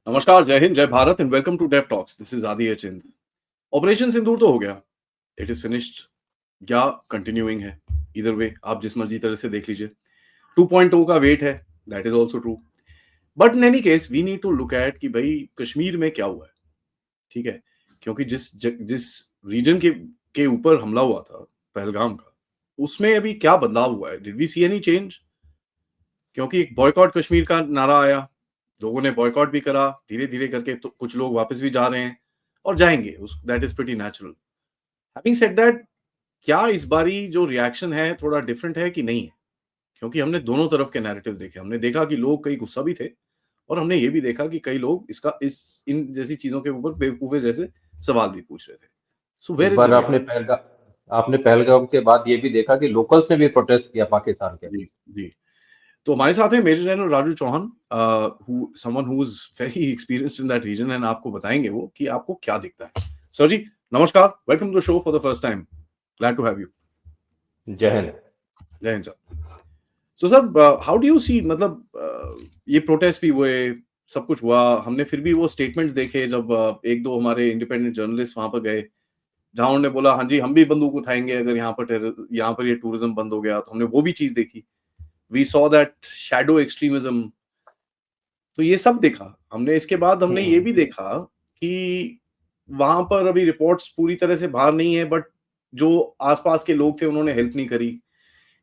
नमस्कार, जय हिंद, जय Bharat and welcome to Dev talks. This is Adi Chind. Operation Sindoor तो हो गया, इट इज फिनिश्ड या कंटिन्यूइंग है, इधर वे आप जिस मर्जी तरह से देख लीजिए। 2.0 का वेट है, that is also true. But in any case we need to look at कि भाई कश्मीर में क्या हुआ है, ठीक है? क्योंकि जिस रीजन के ऊपर हमला हुआ था, पहलगाम का, उसमें अभी क्या बदलाव हुआ है? Did we see any change? क्योंकि एक बॉयकॉट कश्मीर का नारा आया, लोगों ने बॉयकॉट भी करा, धीरे-धीरे करके तो कुछ लोग वापस भी जा रहे हैं और जाएँगे, उस that is pretty natural. Having said that, क्या इस बारी जो रिएक्शन है थोड़ा डिफरेंट है कि नहीं है? क्योंकि हमने दोनों तरफ के नैरेटिव्स देखे, हमने देखा कि लोग कई गुस्सा भी थे और हमने ये भी देखा कि कई लोग इसका इस इन जैसी चीज़ों के ऊपर बेवकूफ़े जैसे सवाल भी पूछ रहे थे। सो इस where is the bar reality? आपने पहलगाम के बाद ये भी देखा कि लोकल्स ने भी प्रोटेस्ट किया पाकिस्तान के जी, अगेंस्ट। जी। तो हमारे साथ है major general Raju Chauhan, who someone who is very experienced in that region and आपको बताएंगे वो कि आपको क्या दिखता है। सर जी, नमस्कार, welcome to the show for the first time. Glad to have you. जय हिंद। जय Hind sir. So sir, how do you see, मतलब ये प्रोटेस्ट भी हुए, सब कुछ हुआ, हमने फिर भी वो स्टेटमेंट्स देखे जब एक दो हमारे इंडिपेंडेंट जर्नलिस्ट वहां पर गए, जहां उन्होंने बोला हाँ जी हम भी बंदूक उठाएंगे अगर यहाँ पर ये टूरिज्म बंद हो गया, तो हमने वो भी चीज देखी। We saw that shadow extremism. तो ये सब देखा हमने। इसके बाद हमने ये भी देखा कि वहां पर अभी रिपोर्ट्स पूरी तरह से बाहर नहीं है, बट जो आसपास के लोग थे उन्होंने हेल्प नहीं करी।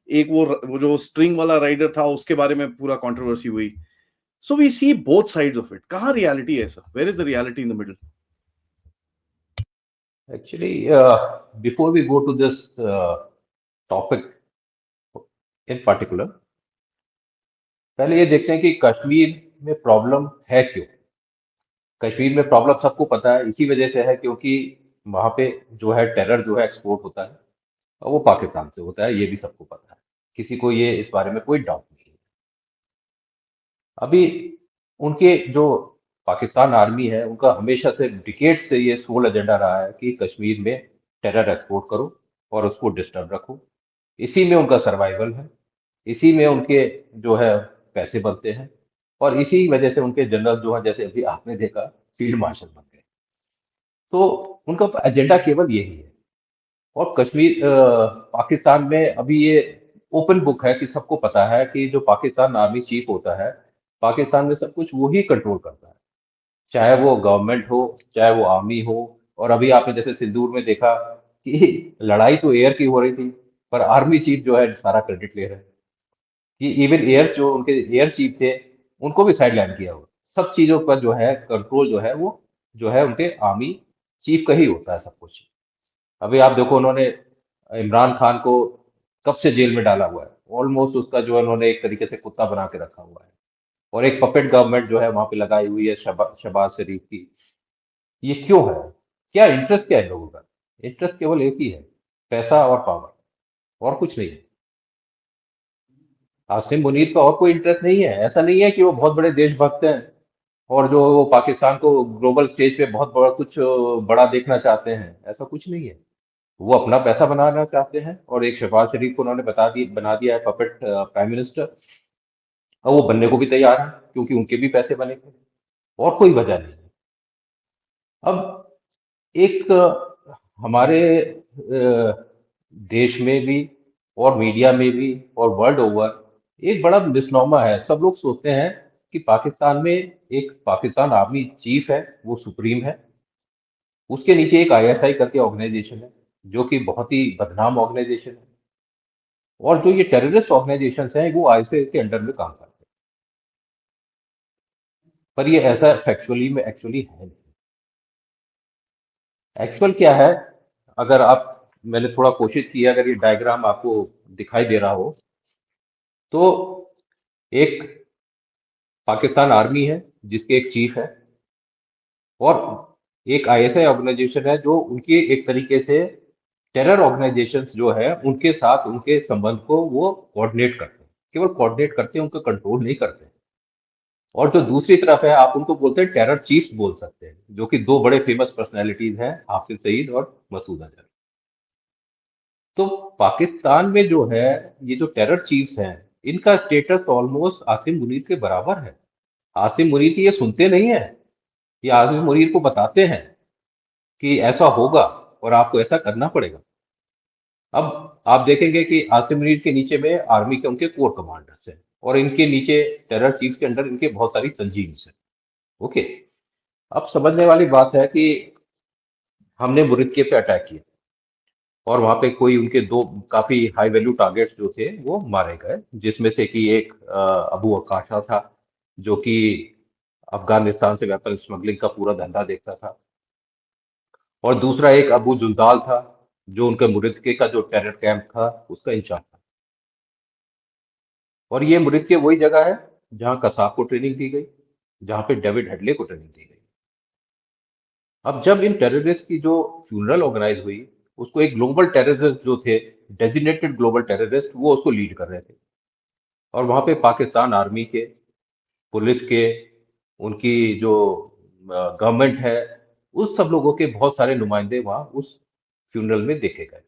एक वो जो स्ट्रिंग वाला राइडर था उसके बारे में पूरा कंट्रोवर्सी हुई। So we see both sides of it. कहाँ रियलिटी है sir? Where is the reality in the middle? Actually before we go to this topic in particular, पहले ये देखते हैं कि कश्मीर में प्रॉब्लम है क्यों। कश्मीर में प्रॉब्लम सबको पता है, इसी वजह से है क्योंकि वहां पे जो है टेरर जो है एक्सपोर्ट होता है और वो पाकिस्तान से होता है, ये भी सबको पता है। किसी को ये इस बारे में कोई डाउट नहीं है। अभी उनके जो पाकिस्तान आर्मी है, उनका हमेशा से डिकेड से ये सोल एजेंडा रहा है कि कश्मीर में टेरर एक्सपोर्ट करो और उसको डिस्टर्ब रखो। इसी में उनका सर्वाइवल है, इसी में उनके जो है पैसे बनते हैं, और इसी वजह से उनके जनरल जो है, जैसे अभी आपने देखा, फील्ड मार्शल बन गए। तो उनका एजेंडा केवल यही है। और कश्मीर पाकिस्तान में अभी ये ओपन बुक है कि सबको पता है कि जो पाकिस्तान आर्मी चीफ होता है, पाकिस्तान में सब कुछ वो ही कंट्रोल करता है, चाहे वो गवर्नमेंट हो, चाहे वो आर्मी हो। और अभी आपने जैसे सिंदूर में देखा कि लड़ाई तो एयर की हो रही थी, पर आर्मी चीफ जो है सारा क्रेडिट ले रहे हैं। कि इवन एयर जो उनके एयर चीफ थे, उनको भी साइड लाइन किया हुआ। सब चीजों पर जो है कंट्रोल जो है वो जो है उनके आर्मी चीफ का ही होता है सब कुछ। अभी आप देखो, उन्होंने इमरान खान को कब से जेल में डाला हुआ है, ऑलमोस्ट उसका जो है उन्होंने एक तरीके से कुत्ता बना के रखा हुआ है। और एक पपेट गवर्नमेंट जो है वहां पे लगाई हुई है शहबाज शरीफ की। ये क्यों है? क्या इंटरेस्ट क्या है लोगों का? इंटरेस्ट केवल एक ही है, पैसा और पावर, और कुछ नहीं है। आसिम मुनीर का और कोई इंटरेस्ट नहीं है। ऐसा नहीं है कि वो बहुत बड़े देशभक्त हैं और जो वो पाकिस्तान को ग्लोबल स्टेज पे बहुत बड़ा कुछ बड़ा देखना चाहते हैं, ऐसा कुछ नहीं है। वो अपना पैसा बनाना चाहते हैं, और एक शहबाज शरीफ को उन्होंने बना दिया है पपेट प्राइम मिनिस्टर। और वो बनने को भी तैयार है क्योंकि उनके भी पैसे बनेंगे, और कोई वजह नहीं है। अब एक हमारे देश में भी, और मीडिया में भी, और वर्ल्ड ओवर एक बड़ा मिसनोमा है। सब लोग सोचते हैं कि पाकिस्तान में एक पाकिस्तान आर्मी चीफ है, वो सुप्रीम है। उसके नीचे एक आईएसआई करके ऑर्गेनाइजेशन है, जो कि बहुत ही बदनाम ऑर्गेनाइजेशन है। और जो ये टेररिस्ट ऑर्गेनाइजेशन हैं, वो आईएसआई के अंडर में काम करते हैं। पर ये ऐसा फैक्चुअली में एक्चुअली है नहीं। एक्चुअल क्या है? अगर आप, मैंने थोड़ा कोशिश की है, अगर ये डायग्राम आपको दिखाई दे रहा हो, तो एक पाकिस्तान आर्मी है जिसके एक चीफ है, और एक आईएसआई ऑर्गेनाइजेशन है जो उनकी एक तरीके से टेरर ऑर्गेनाइजेशंस जो है उनके साथ उनके संबंध को वो कोऑर्डिनेट करते हैं। केवल कोऑर्डिनेट करते हैं, उनका कंट्रोल नहीं करते हैं। और जो दूसरी तरफ है, आप उनको बोलते हैं टेरर चीफ्स बोल सकते हैं, जो कि दो बड़े फेमस पर्सनैलिटीज हैं, हाफिज सईद और मसूद अजहर। तो पाकिस्तान में जो है ये जो टेरर चीफ्स हैं, इनका स्टेटस ऑलमोस्ट आसिम मुनीर के बराबर है। आसिम मुनीर की ये सुनते नहीं है। ये आसिम मुनीर को बताते हैं कि ऐसा होगा और आपको ऐसा करना पड़ेगा। अब आप देखेंगे कि आसिम मुनीर के नीचे में आर्मी के उनके कोर कमांडर्स हैं और इनके नीचे टेरर चीफ के अंडर इनके बहुत सारी तंजीम्स हैं। ओके, अब समझने वाली बात है कि हमने मुरिदके पे अटैक किया और वहां पे कोई उनके दो काफी हाई वैल्यू टारगेट्स जो थे वो मारे गए, जिसमें से कि एक अबू अकाशा था, जो कि अफगानिस्तान से वेपन स्मगलिंग का पूरा धंधा देखता था, और दूसरा एक अबू जुंदाल था, जो उनके मुरिदके का जो टेरर कैंप था उसका इंचार्ज था। और ये मुरिदके वही जगह है जहां कसाब को ट्रेनिंग दी गई, जहां पे डेविड हेडले को ट्रेनिंग दी गई। अब जब इन टेररिस्ट की जो फ्यूनरल ऑर्गेनाइज हुई, उसको एक ग्लोबल टेररिस्ट जो थे, डेजिग्नेटेड ग्लोबल टेररिस्ट, वो उसको लीड कर रहे थे। और वहां पे पाकिस्तान आर्मी के, पुलिस के, उनकी जो गवर्नमेंट है, उस सब लोगों के बहुत सारे नुमाइंदे वहां उस फ्यूनरल में देखे गए।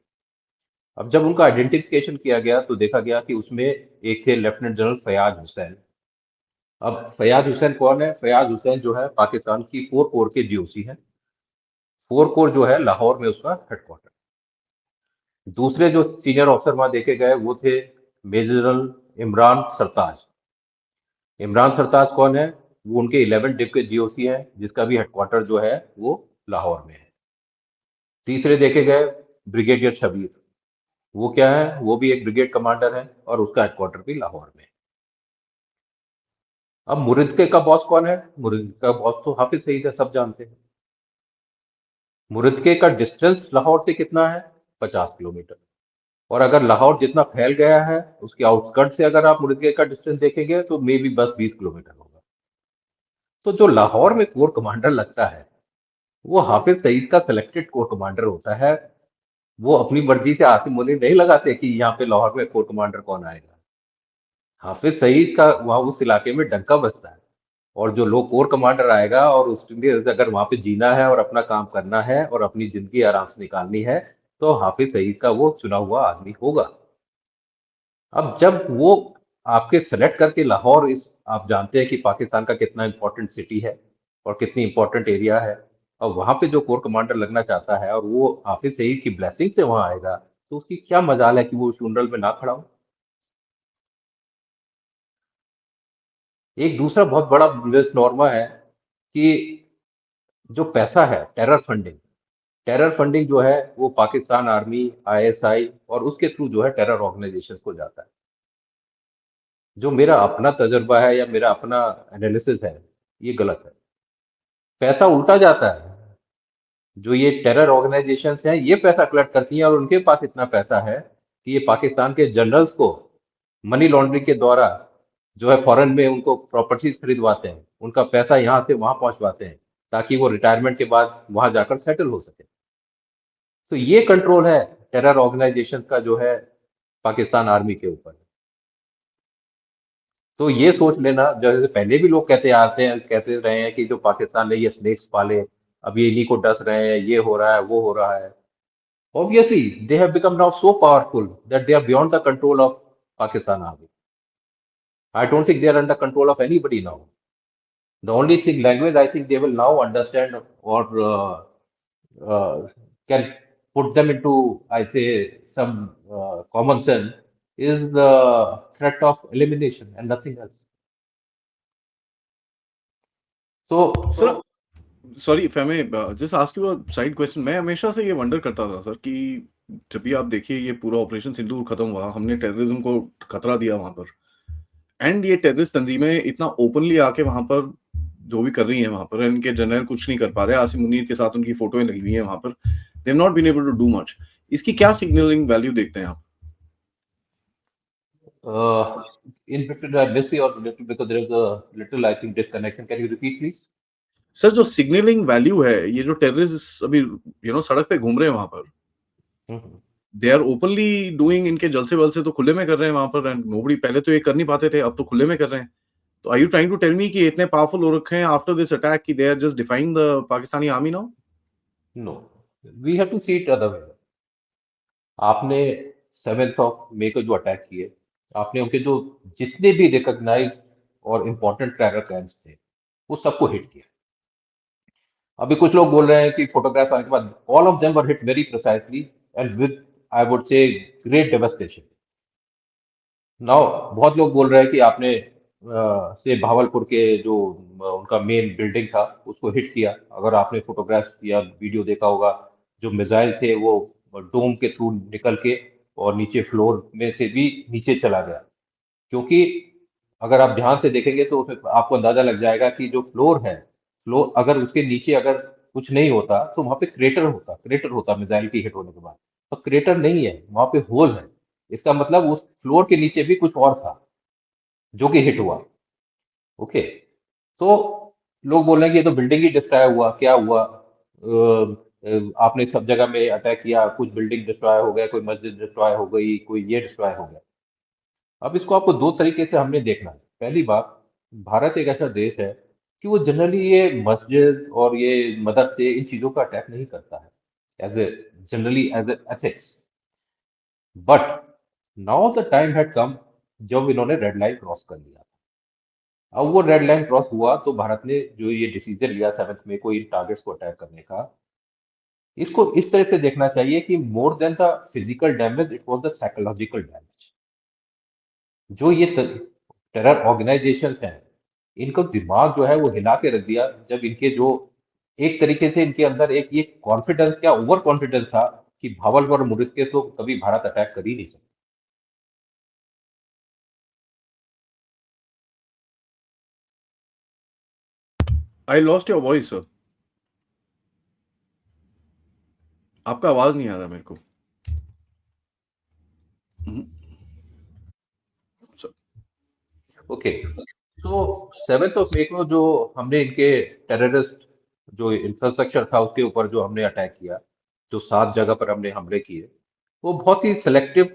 अब जब उनका आइडेंटिफिकेशन किया गया तो देखा गया कि उसमें एक थे लेफ्टिनेंट जनरल फयाज हुसैन। अब फयाज हुसैन कौन है? फयाज हुसैन जो है पाकिस्तान की 4 कोर के जीओसी है। 4 कोर जो है लाहौर में उसका हेडक्वार्टर। दूसरे जो सीनियर ऑफिसर वहां देखे गए वो थे मेजर जनरल इमरान सरताज। इमरान सरताज कौन है? वो उनके 11 डिप के जीओसी है, जिसका भी हेडक्वार्टर जो है वो लाहौर में है। तीसरे देखे गए ब्रिगेडियर शबीर। वो क्या है? वो भी एक ब्रिगेड कमांडर है और उसका हेडक्वार्टर भी लाहौर में है। अब मुरिदके का बॉस कौन है? मुरिदके का बॉस तो हाफिज सईद है, सब जानते हैं। मुरिदके का डिस्टेंस लाहौर से कितना है? 50 किलोमीटर। और अगर लाहौर जितना फैल गया है, उसके आउटस्कर्ट से अगर आप मुर्गे का डिस्टेंस देखेंगे तो मे बी बस 20 किलोमीटर होगा। तो जो लाहौर में कोर कमांडर लगता है, वो हाफिज सईद का सिलेक्टेड कोर कमांडर होता है। वो अपनी मर्जी से आसिम मुनीर नहीं लगाते कि यहाँ पे लाहौर में कोर कमांडर कौन आएगा। हाफिज सईद का वहां उस इलाके में डंका बजता है। और जो लो कोर कमांडर आएगा और उसके अगर वहां पे जीना है और अपना काम करना है और अपनी जिंदगी आराम से निकालनी है, तो हाफिज सईद का वो चुना हुआ आदमी होगा। अब जब वो आपके सेलेक्ट करके लाहौर, इस आप जानते हैं कि पाकिस्तान का कितना इंपॉर्टेंट सिटी है और कितनी इंपॉर्टेंट एरिया है, और वहां पे जो कोर कमांडर लगना चाहता है और वो हाफिज सईद की ब्लेसिंग से वहां आएगा, तो उसकी क्या मजाल है कि वो फ्यूनरल में ना खड़ा हो। एक दूसरा बहुत बड़ा मिसनॉर्मा है कि जो पैसा है टेरर फंडिंग जो है वो पाकिस्तान आर्मी, आईएसआई और उसके थ्रू जो है टेरर ऑर्गेनाइजेशंस को जाता है। जो मेरा अपना तजुर्बा है या मेरा अपना एनालिसिस है, ये गलत है। पैसा उल्टा जाता है। जो ये टेरर ऑर्गेनाइजेशंस हैं, ये पैसा कलेक्ट करती हैं और उनके पास इतना पैसा है कि ये पाकिस्तान के जनरल्स को मनी लॉन्ड्रिंग के द्वारा जो है फॉरेन में उनको प्रॉपर्टीज खरीदवाते हैं, उनका पैसा यहाँ से वहां पहुंचवाते हैं, ताकि वो रिटायरमेंट के बाद वहां जाकर सेटल हो सके। तो ये कंट्रोल है टेरर ऑर्गेनाइजेशंस का जो है पाकिस्तान आर्मी के ऊपर। तो ये सोच लेना, जैसे पहले भी लोग कहते रहे हैं कि जो पाकिस्तान ने ये स्नेक्स पाले, अब ये इन्हीं को डस रहे हैं, ये हो रहा है, वो हो रहा है। Obviously they have become now so powerful that they are beyond the control of Pakistan army. I don't think they are under control of anybody now. The only thing language I think they will now understand और can put them into, I say, some common sense, is the threat of elimination and nothing else. So, sir, sorry if I may just ask you a side question. मैं हमेशा से ये wonder करता था sir कि जब भी आप देखिए ये पूरा ऑपरेशन सिंदूर खत्म हुआ, हमने टेररिज्म को खतरा दिया वहां पर, एंड ये टेररिस्ट तंजीमें इतना ओपनली आके वहां पर जो भी कर रही हैं वहां पर, इनके जनरल कुछ नहीं कर पा रहे। आसिम मुनीर के साथ उनकी फोटोएं लगी हुई हैं वहां पर, they have not been able to do much. इसकी क्या सिग्नलिंग वैल्यू देखते हैं आप? in between, I miss you or little because there is a little, I think, disconnection. Can you repeat, please? Sir, जो सिग्नलिंग वैल्यू है, ये जो terrorist अभी सड़क पे घूम रहे हैं वहां पर, Mhm. They are openly doing, इनके जलसे वलसे तो खुले में कर रहे हैं वहां पर, एंड नोबडी, पहले तो ये कर नहीं पाते थे, अब तो खुले में कर रहे हैं। तो are you trying to tell me कि ये इतने पावरफुल हो रखे हैं आफ्टर दिस अटैक कि they are just defying the Pakistani army now? No, we have to see it other way. आपने 7 मई को जो अटैक किए, आपने उनके जो जितने भी रिकॉग्नाइज और इम्पोर्टेंट टेरर कैंप्स थे, वो सबको हिट किया। अभी कुछ लोग बोल रहे हैं कि फोटोग्राफ्स आने के बाद all of them were hit very precisely and with I would से ग्रेट डेवस्टेशन। नाउ बहुत लोग बोल रहे हैं कि आपने से भावलपुर के जो उनका मेन बिल्डिंग था उसको हिट किया। अगर आपने फोटोग्राफ्स या वीडियो देखा होगा, जो मिसाइल थे वो डोम के थ्रू निकल के और नीचे फ्लोर में से भी नीचे चला गया। क्योंकि अगर आप ध्यान से देखेंगे तो उसमें आपको अंदाजा लग जाएगा कि जो फ्लोर है, फ्लोर अगर उसके नीचे अगर कुछ नहीं होता तो वहां पे क्रेटर होता मिसाइल की हिट होने के बाद। तो क्रेटर नहीं है, वहां पे होल है। इसका मतलब उस फ्लोर के नीचे भी कुछ और था जो कि हिट हुआ। ओके, तो लोग बोल रहे हैं कि ये तो बिल्डिंग ही डिस्ट्रॉय हुआ, क्या हुआ? आपने सब जगह में अटैक किया, कुछ बिल्डिंग डिस्ट्रॉय हो गया, कोई मस्जिद डिस्ट्रॉय हो गई, कोई ये डिस्ट्रॉय हो गया। अब इसको आपको दो तरीके से हमने देखना है। पहली बात, भारत एक ऐसा देश है कि वो जनरली ये मस्जिद और ये मदरसे इन चीजों का अटैक नहीं करता है as a generally as a ethics. But now the time had come जब इन्होंने रेड लाइन क्रॉस कर लिया। अब वो रेड लाइन क्रॉस हुआ तो भारत ने जो ये डिसीजन लिया 7 मई को इन टारगेट्स को अटैक करने का, इसको इस तरह से देखना चाहिए कि more than the physical damage it was the psychological damage. जो ये टेरर ऑर्गेनाइजेशंस हैं, इनको दिमाग जो है वो हिला के रख दिया जब इनके जो एक तरीके से इनके अंदर एक ये कॉन्फिडेंस, क्या ओवर कॉन्फिडेंस था कि भावलपुर और मुरिद के तो कभी भारत अटैक कर ही नहीं सकता। I lost your voice sir, आपका आवाज नहीं आ रहा मेरे को। हम्म, सर। ओके, तो 7 मई को जो हमने इनके टेररिस्ट जो इंफ्रास्ट्रक्चर था उसके ऊपर जो हमने अटैक किया, जो 7 जगह पर हमने हमले किए, वो बहुत ही सिलेक्टिव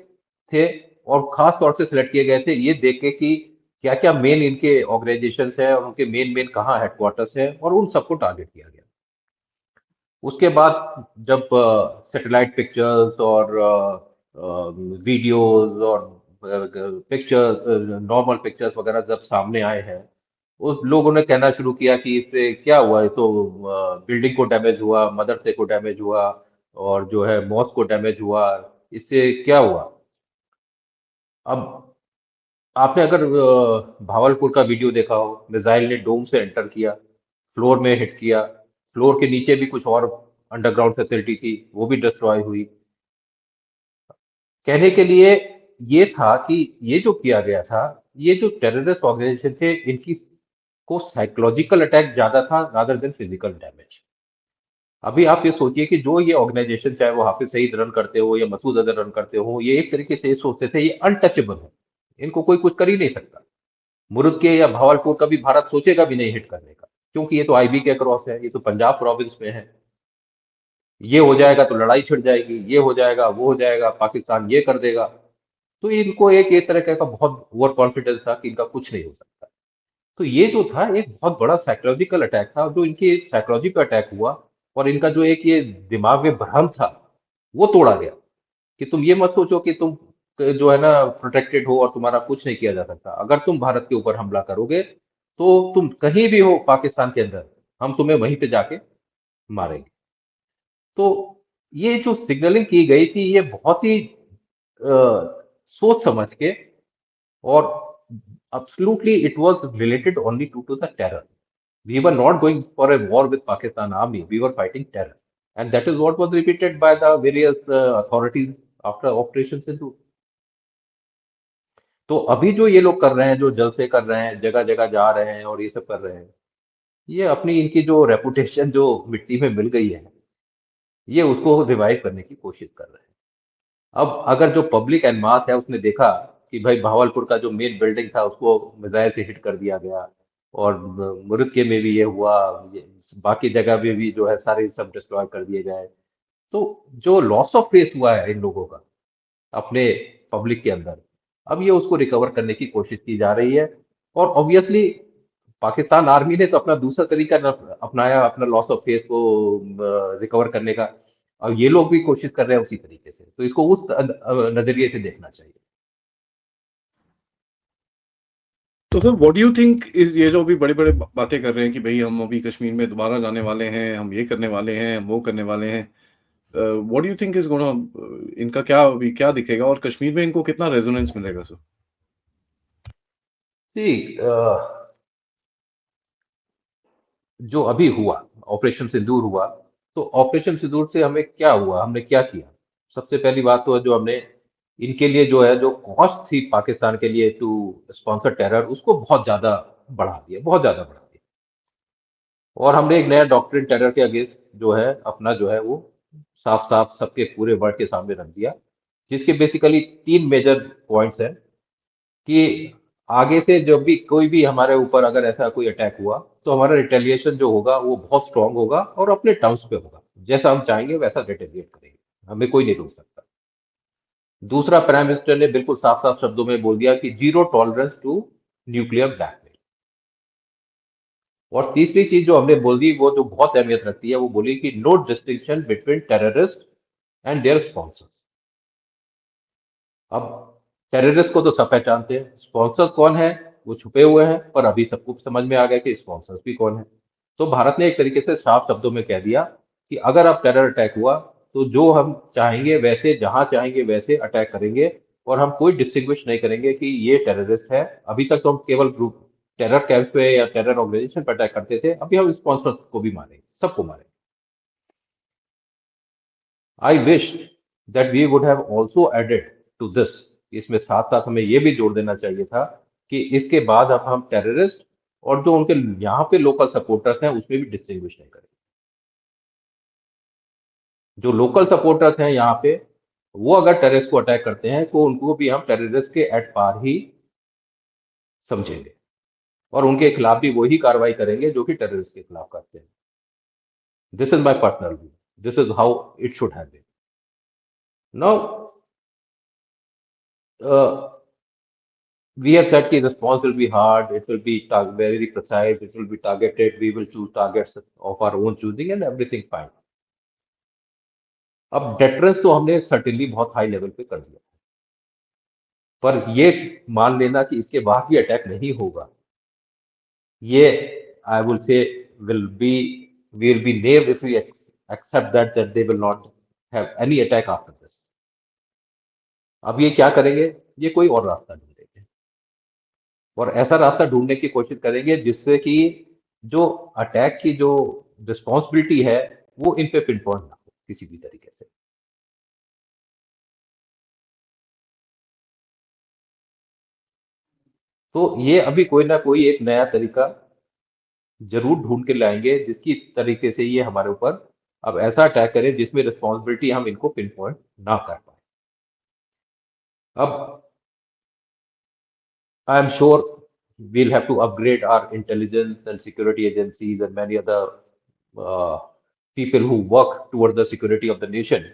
थे और खास तौर से सिलेक्ट किए गए थे ये देख के कि क्या क्या मेन इनके ऑर्गेनाइजेशन है और उनके मेन मेन कहाँ हेडक्वार्टर्स है, और उन सबको टारगेट किया गया। उसके बाद जब सैटेलाइट पिक्चर्स और वीडियोस और पिक्चर्स, नॉर्मल पिक्चर्स वगैरह जब सामने आए हैं, उस लोगों ने कहना शुरू किया कि इससे क्या हुआ, ये तो बिल्डिंग को डैमेज हुआ, मदरसे को डैमेज हुआ, और जो है मॉस्क को डैमेज हुआ, इससे क्या हुआ? अब आपने अगर भावलपुर का वीडियो देखा हो, मिसाइल ने डोम से एंटर किया, फ्लोर में हिट किया, फ्लोर के नीचे भी कुछ और अंडरग्राउंड फैसिलिटी थी, वो भी डिस्ट्रॉय हुई। कहने के लिए ये था कि ये जो किया गया था, ये जो टेररिस्ट ऑर्गेनाइजेशन थे, इनकी को साइकोलॉजिकल अटैक ज्यादा था रादर देन फिजिकल डैमेज। अभी आप ये सोचिए कि जो ये ऑर्गेनाइजेशन, चाहे वो हाफिज सईद रन करते हो या मसूद अजहर रन करते हो, ये एक तरीके से ये सोचते थे ये अनटचेबल है, इनको कोई कुछ कर ही नहीं सकता। मुर्ग के या भावलपुर का भी भारत सोचेगा भी नहीं हिट करने का, क्योंकि ये तो आईबी के क्रॉस है, ये तो पंजाब प्रोविंस में है। ये हो जाएगा तो लड़ाई छिड़ जाएगी, ये हो जाएगा, वो हो जाएगा, पाकिस्तान ये कर देगा। तो इनको एक तरह का बहुत ओवर कॉन्फिडेंस था कि इनका कुछ नहीं हो सकता। तो ये जो था एक बहुत बड़ा साइकोलॉजिकल अटैक था, जो इनकी साइकोलॉजी पे अटैक हुआ, और इनका जो एक ये दिमाग में भ्रम था वो तोड़ा गया कि तुम ये मत सोचो कि तुम जो है ना प्रोटेक्टेड हो और तुम्हारा कुछ नहीं किया जा सकता। अगर तुम भारत के ऊपर हमला करोगे तो तुम कहीं भी हो पाकिस्तान के अंदर, हम तुम्हें वहीं पे जाके मारेंगे। तो ये जो सिग्नलिंग की गई थी ये बहुत ही सोच समझ के, और absolutely it was related only to the terror. We were not going for a war with Pakistan army, we were fighting terror, and that is what was repeated by the various authorities after operation Sindhu. तो अभी जो ये लोग कर रहे हैं, जो जलसे कर रहे हैं, जगह जगह जा रहे हैं और ये सब कर रहे हैं, ये अपनी इनकी जो रेपुटेशन जो मिट्टी में मिल गई है, ये उसको रिवाइव करने की कोशिश कर रहे हैं। अब अगर जो पब्लिक एंड मास है उसने देखा कि भाई भावलपुर का जो मेन बिल्डिंग था उसको मिसाइल से हिट कर दिया गया, और मुर्गे में भी ये हुआ, ये बाकी जगह में भी जो है सारे सब डिस्ट्रॉय कर दिए गए, तो जो लॉस ऑफ फेस हुआ है इन लोगों का अपने पब्लिक के अंदर, अब ये उसको रिकवर करने की कोशिश की जा रही है। और ऑब्वियसली पाकिस्तान आर्मी ने तो अपना दूसरा तरीका अपनाया अपना लॉस ऑफ फेस को रिकवर करने का, और ये लोग भी कोशिश कर रहे हैं उसी तरीके से, तो इसको उस नजरिए से देखना चाहिए। तो sir what do you think is ये जो अभी बड़े-बड़े बातें कर रहे हैं कि भई हम अभी कश्मीर में दोबारा जाने वाले हैं, हम ये करने वाले हैं, हम वो करने वाले हैं। What do you think is gonna इनका क्या अभी क्या दिखेगा और कश्मीर में इनको कितना रेजोनेंस मिलेगा सर? सी जो अभी हुआ, ऑपरेशन सिंदूर हुआ, तो ऑपरेशन सिंदूर से हमें क्या हुआ, हमने क्या किया? सबसे पहली बात तो है जो हमने इनके लिए जो है जो कॉस्ट थी पाकिस्तान के लिए टू स्पॉन्सर टेरर उसको बहुत ज़्यादा बढ़ा दिया, बहुत ज़्यादा बढ़ा दिया। और हमने एक नया डॉक्ट्रिन टेरर के अगेंस्ट जो है अपना जो है वो साफ-साफ सबके पूरे वर्ल्ड के सामने रख दिया, जिसके बेसिकली 3 मेजर पॉइंट्स हैं कि आगे से जब भी कोई भी हमारे ऊपर अगर ऐसा कोई अटैक हुआ, तो हमारा रिटेलिएशन जो होगा वो बहुत स्ट्रांग होगा और अपने टर्म्स पे होगा। जैसा हम चाहेंगे वैसा रिटेलिएट करेंगे, हमें कोई नहीं रोक सकता। दूसरा प्राइम मिनिस्टर ने बिल्कुल साफ-साफ शब्दों में बोल दिया कि zero tolerance to nuclear blackmail. और तीसरी चीज जो हमने बोल दी वो जो बहुत अहमियत रखती है वो बोली कि no distinction between terrorist and their sponsors. अब टेररिस्ट को तो सब पहचानते हैं, स्पॉन्सर्स कौन है वो छुपे हुए हैं, पर अभी सबको समझ में आ गया कि स्पॉन्सर्स भी कौन है। तो भारत ने एक तरीके से साफ शब्दों में कह दिया कि अगर अब टेरर अटैक हुआ तो जो हम चाहेंगे वैसे जहां चाहेंगे वैसे अटैक करेंगे और हम कोई डिस्टिंग्विश नहीं करेंगे कि ये टेररिस्ट है। अभी तक तो हम केवल ग्रुप टेरर कैंप पे या टेरर ऑर्गेनाइजेशन पर अटैक करते थे, अभी हम स्पॉन्सर को भी मारेंगे, सबको मारेंगे। I wish that we would have also added to this, इसमें साथ साथ हमें ये भी जोड़ देना चाहिए था कि इसके बाद अब हम टेररिस्ट और जो उनके यहाँ पे लोकल सपोर्टर्स हैं उसमें भी डिस्टिंग्विश नहीं करेंगे। जो लोकल सपोर्टर्स हैं यहाँ पे वो अगर टेररिस्ट को अटैक करते हैं तो उनको भी हम टेररिस्ट के एट पार ही समझेंगे और उनके खिलाफ भी वही कार्रवाई करेंगे जो कि टेररिस्ट के खिलाफ करते हैं। This is my personal view, this is how it should have been. Now we have said the response will be hard, it will be very precise, it will be targeted, we will choose targets of our own choosing and everything fine. अब deterrence तो हमने certainly बहुत high level पे कर दिया, पर ये मान लेना कि इसके बाद भी अटैक नहीं होगा, ये I will say will be will be naive if we accept that they will not have any attack after this. अब ये क्या करेंगे, ये कोई और रास्ता ढूंढेंगे और ऐसा रास्ता ढूंढने की कोशिश करेंगे जिससे कि जो अटैक की जो रिस्पॉन्सिबिलिटी है वो इन पे पिन पॉइंट ना हो किसी भी तरीके से। तो ये अभी कोई ना कोई एक नया तरीका जरूर ढूंढ के लाएंगे जिसकी तरीके से ये हमारे ऊपर अब ऐसा अटैक करे जिसमें रिस्पॉन्सिबिलिटी हम इनको पिन पॉइंट ना कर पाए। अब I am sure we'll have to upgrade our intelligence and security agencies and many other uh, people who work towards the security of the nation.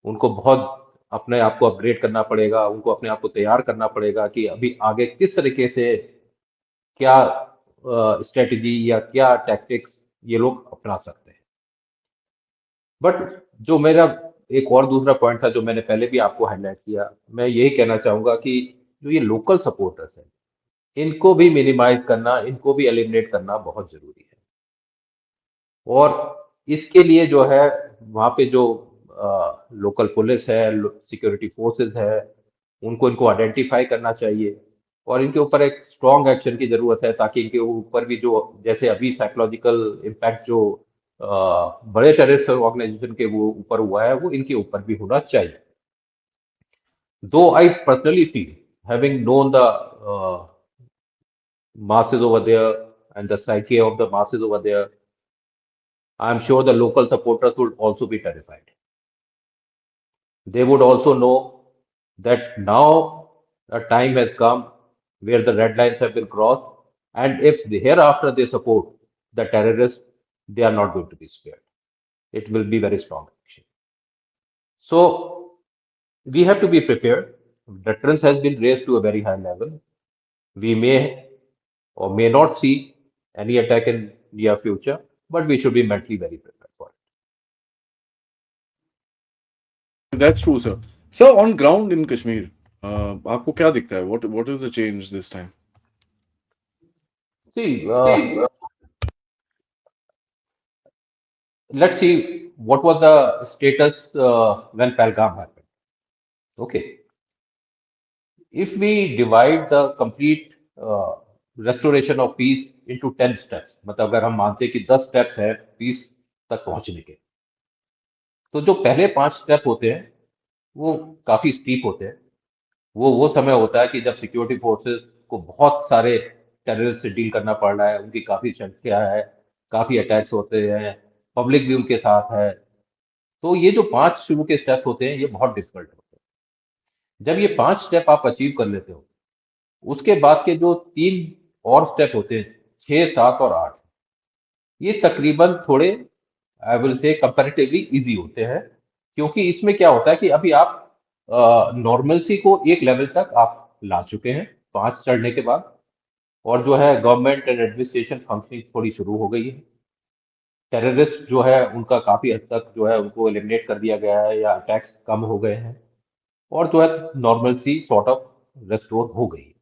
उनको बहुत अपने आप को अपग्रेड करना पड़ेगा, उनको अपने आप को तैयार करना पड़ेगा कि अभी आगे किस तरीके से क्या स्ट्रेटजी या क्या टैक्टिक्स ये लोग अपना सकते हैं। बट जो मेरा एक और दूसरा पॉइंट था जो मैंने पहले भी आपको हाईलाइट किया, मैं यही कहना चाहूंगा कि जो ये लोकल सपोर्टर्स हैं इनको भी मिनिमाइज करना, इनको भी एलिमिनेट करना बहुत जरूरी है। और इसके लिए जो है वहाँ पे जो लोकल पुलिस है, सिक्योरिटी फोर्सेस है, उनको इनको आइडेंटिफाई करना चाहिए और इनके ऊपर एक स्ट्रॉन्ग एक्शन की जरूरत है ताकि इनके ऊपर भी जो जैसे अभी साइकोलॉजिकल इम्पैक्ट जो बड़े टेररिस्ट ऑर्गेनाइजेशन के वो ऊपर हुआ है वो इनके ऊपर भी होना चाहिए। दो I personally feel having known the masses over there and the psyche of the masses over there, I'm sure the local supporters would also be terrified. They would also know that now a time has come where the red lines have been crossed, and if hereafter they support the terrorists, they are not going to be spared. It will be very strong action. So we have to be prepared. Deterrence has been raised to a very high level. We may or may not see any attack in near future, but we should be mentally very prepared for it. That's true sir. Sir on ground in Kashmir आपको क्या दिखता है? What what is the change this time? See, let's see what was the status when Pahalgam happened. Okay, if we divide the complete restoration of peace into 10 steps, मतलब अगर हम मानते हैं कि 10 steps है पीस तक पहुंचने के, तो जो पहले 5 स्टेप होते हैं वो काफी स्टीप होते हैं। वो समय होता है कि जब सिक्योरिटी फोर्सेस को बहुत सारे टेररिस्ट से डील करना पड़ रहा है, उनकी काफी संख्या है, काफी अटैक्स होते हैं, पब्लिक भी उनके साथ है। तो ये जो 5 शुरू के स्टेप होते हैं ये बहुत डिफिकल्ट होते हैं। जब ये 5 स्टेप आप अचीव कर लेते हो, उसके बाद के जो 3 और स्टेप होते हैं, 6, 7 और 8, ये तकरीबन थोड़े आई विल से कंपैरेटिवली इजी होते हैं, क्योंकि इसमें क्या होता है कि अभी आप नॉर्मलसी को एक लेवल तक आप ला चुके हैं 5 चढ़ने के बाद, और जो है गवर्नमेंट एंड एडमिनिस्ट्रेशन फंक्शनिंग थोड़ी शुरू हो गई है। टेररिस्ट जो है उनका काफी हद तक जो है उनको एलिमिनेट कर दिया गया है या अटैक्स कम हो गए हैं, और जो है नॉर्मलसी सॉर्ट ऑफ रेस्टोर हो गई है।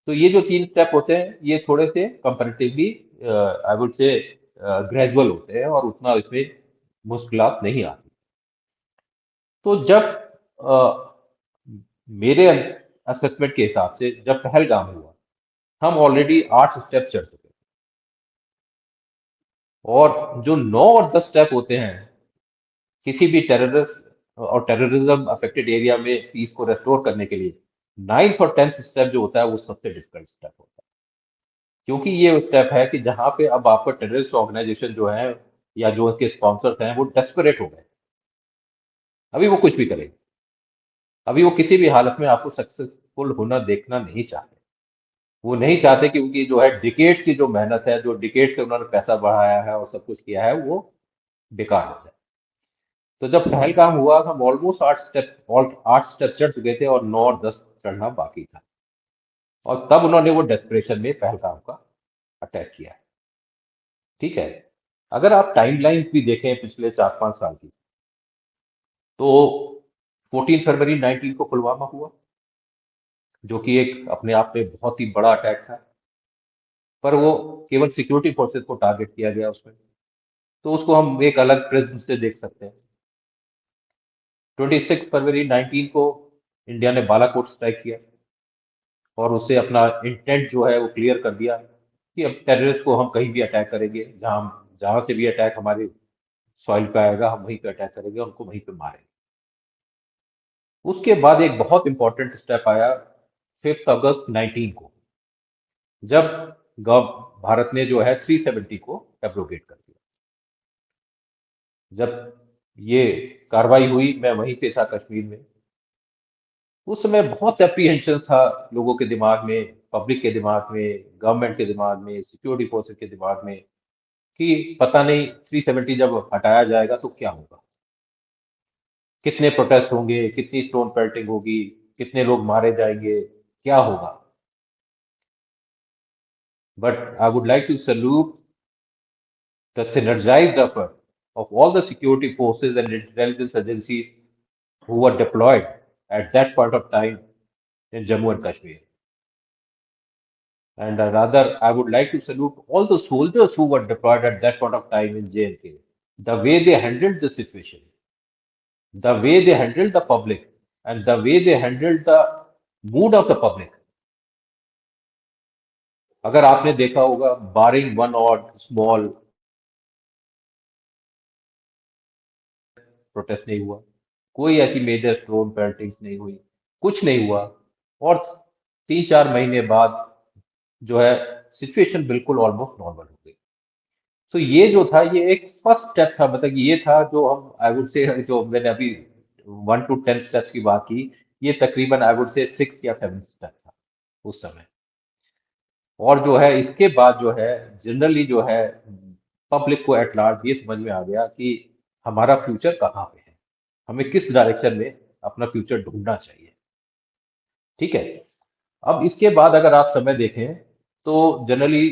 तो ये जो 3 स्टेप होते हैं ये थोड़े से कंपैरेटिवली आई वुड से ग्रेजुअल होते हैं और उतना इसमें मुश्किलात नहीं आती। तो जब मेरे असेसमेंट के हिसाब से जब पहलगाम हुआ, हम ऑलरेडी 8 स्टेप चढ़ चुके थे, और जो 9 और 10 स्टेप होते हैं किसी भी टेररिस्ट और टेररिज्म अफेक्टेड एरिया में पीस को रेस्टोर करने के लिए, 9th और 10th स्टेप जो होता है वो सबसे डिफिकल्ट स्टेप होता है, क्योंकि ये स्टेप है कि जहां पे अब आपका टेररिस्ट ऑर्गेनाइजेशन जो है या जो उसके स्पॉन्सर्स हैं वो डेस्परेट हो गए। अभी वो कुछ भी करेंगे, अभी वो किसी भी हालत में आपको सक्सेसफुल होना देखना नहीं चाहते। वो नहीं चाहते कि उनकी जो है डिकेड्स की जो मेहनत है, जो डिकेड्स से उन्होंने पैसा बढ़ाया है और सब कुछ किया है, वो बेकार हो जाए। तो जब पहलगाम हुआ हम ऑलमोस्ट 8 स्टेप चढ़ चुके थे और 9 और 10 चढ़ना बाकी था, और तब उन्होंने वो डेस्परेशन में पहलगाम का अटैक किया। ठीक है, अगर आप टाइमलाइंस भी देखें पिछले 4-5 साल की, तो 14 फरवरी 19 को पुलवामा हुआ, जो कि एक अपने आप में बहुत ही बड़ा अटैक था, पर वो केवल सिक्योरिटी फोर्सेस को टारगेट किया गया उसमें, तो उसको हम एक अलग प्रिज्म से देख सकते हैं। 26 फरवरी 19 को इंडिया ने बालाकोट स्ट्राइक किया, और उससे अपना इंटेंट जो है वो क्लियर कर दिया कि अब टेररिस्ट को हम कहीं भी अटैक करेंगे, जहां से भी अटैक हमारे सॉइल पे आएगा हम वहीं पे अटैक करेंगे, उनको वहीं पे मारेंगे। उसके बाद एक बहुत इंपॉर्टेंट स्टेप आया 5 अगस्त 19 को, जब भारत ने जो है 370 को एब्रोगेट कर दिया। जब ये कार्रवाई हुई मैं वहीं पे था कश्मीर में, उस समय बहुत एप्रीहेंशन था लोगों के दिमाग में, पब्लिक के दिमाग में, गवर्नमेंट के दिमाग में, सिक्योरिटी फोर्सेस के दिमाग में, कि पता नहीं 370 जब हटाया जाएगा तो क्या होगा, कितने प्रोटेस्ट होंगे, कितनी स्टोन पेल्टिंग होगी, कितने लोग मारे जाएंगे, क्या होगा। But I would like to salute the synergized effort of all the security forces and intelligence agencies who were deployed at that point of time in Jammu and Kashmir. And rather, I would like to salute all the soldiers who were deployed at that point of time in J&K. The way they handled the situation, the way they handled the public, and the way they handled the mood of the public. अगर आपने देखा होगा, barring one or small protest नहीं हुआ, कोई ऐसी major stone पेल्टिंग्स नहीं हुई, कुछ नहीं हुआ, और 3-4 महीने बाद जो है सिचुएशन बिल्कुल ऑलमोस्ट नॉर्मल हो गई। तो ये जो था ये एक फर्स्ट स्टेप था, मतलब ये था जो हम आई वुड से, जो मैंने अभी 1 to 10 स्टेप्स की बात की, ये तकरीबन आई वुड से 6 या 7 स्टेप था उस समय। और जो है इसके बाद जो है जनरली जो है पब्लिक को एट लार्ज ये समझ में आ गया कि हमारा फ्यूचर कहाँ पे है, हमें किस डायरेक्शन में अपना फ्यूचर ढूंढना चाहिए। ठीक है, अब इसके बाद अगर आप समय देखें तो जनरली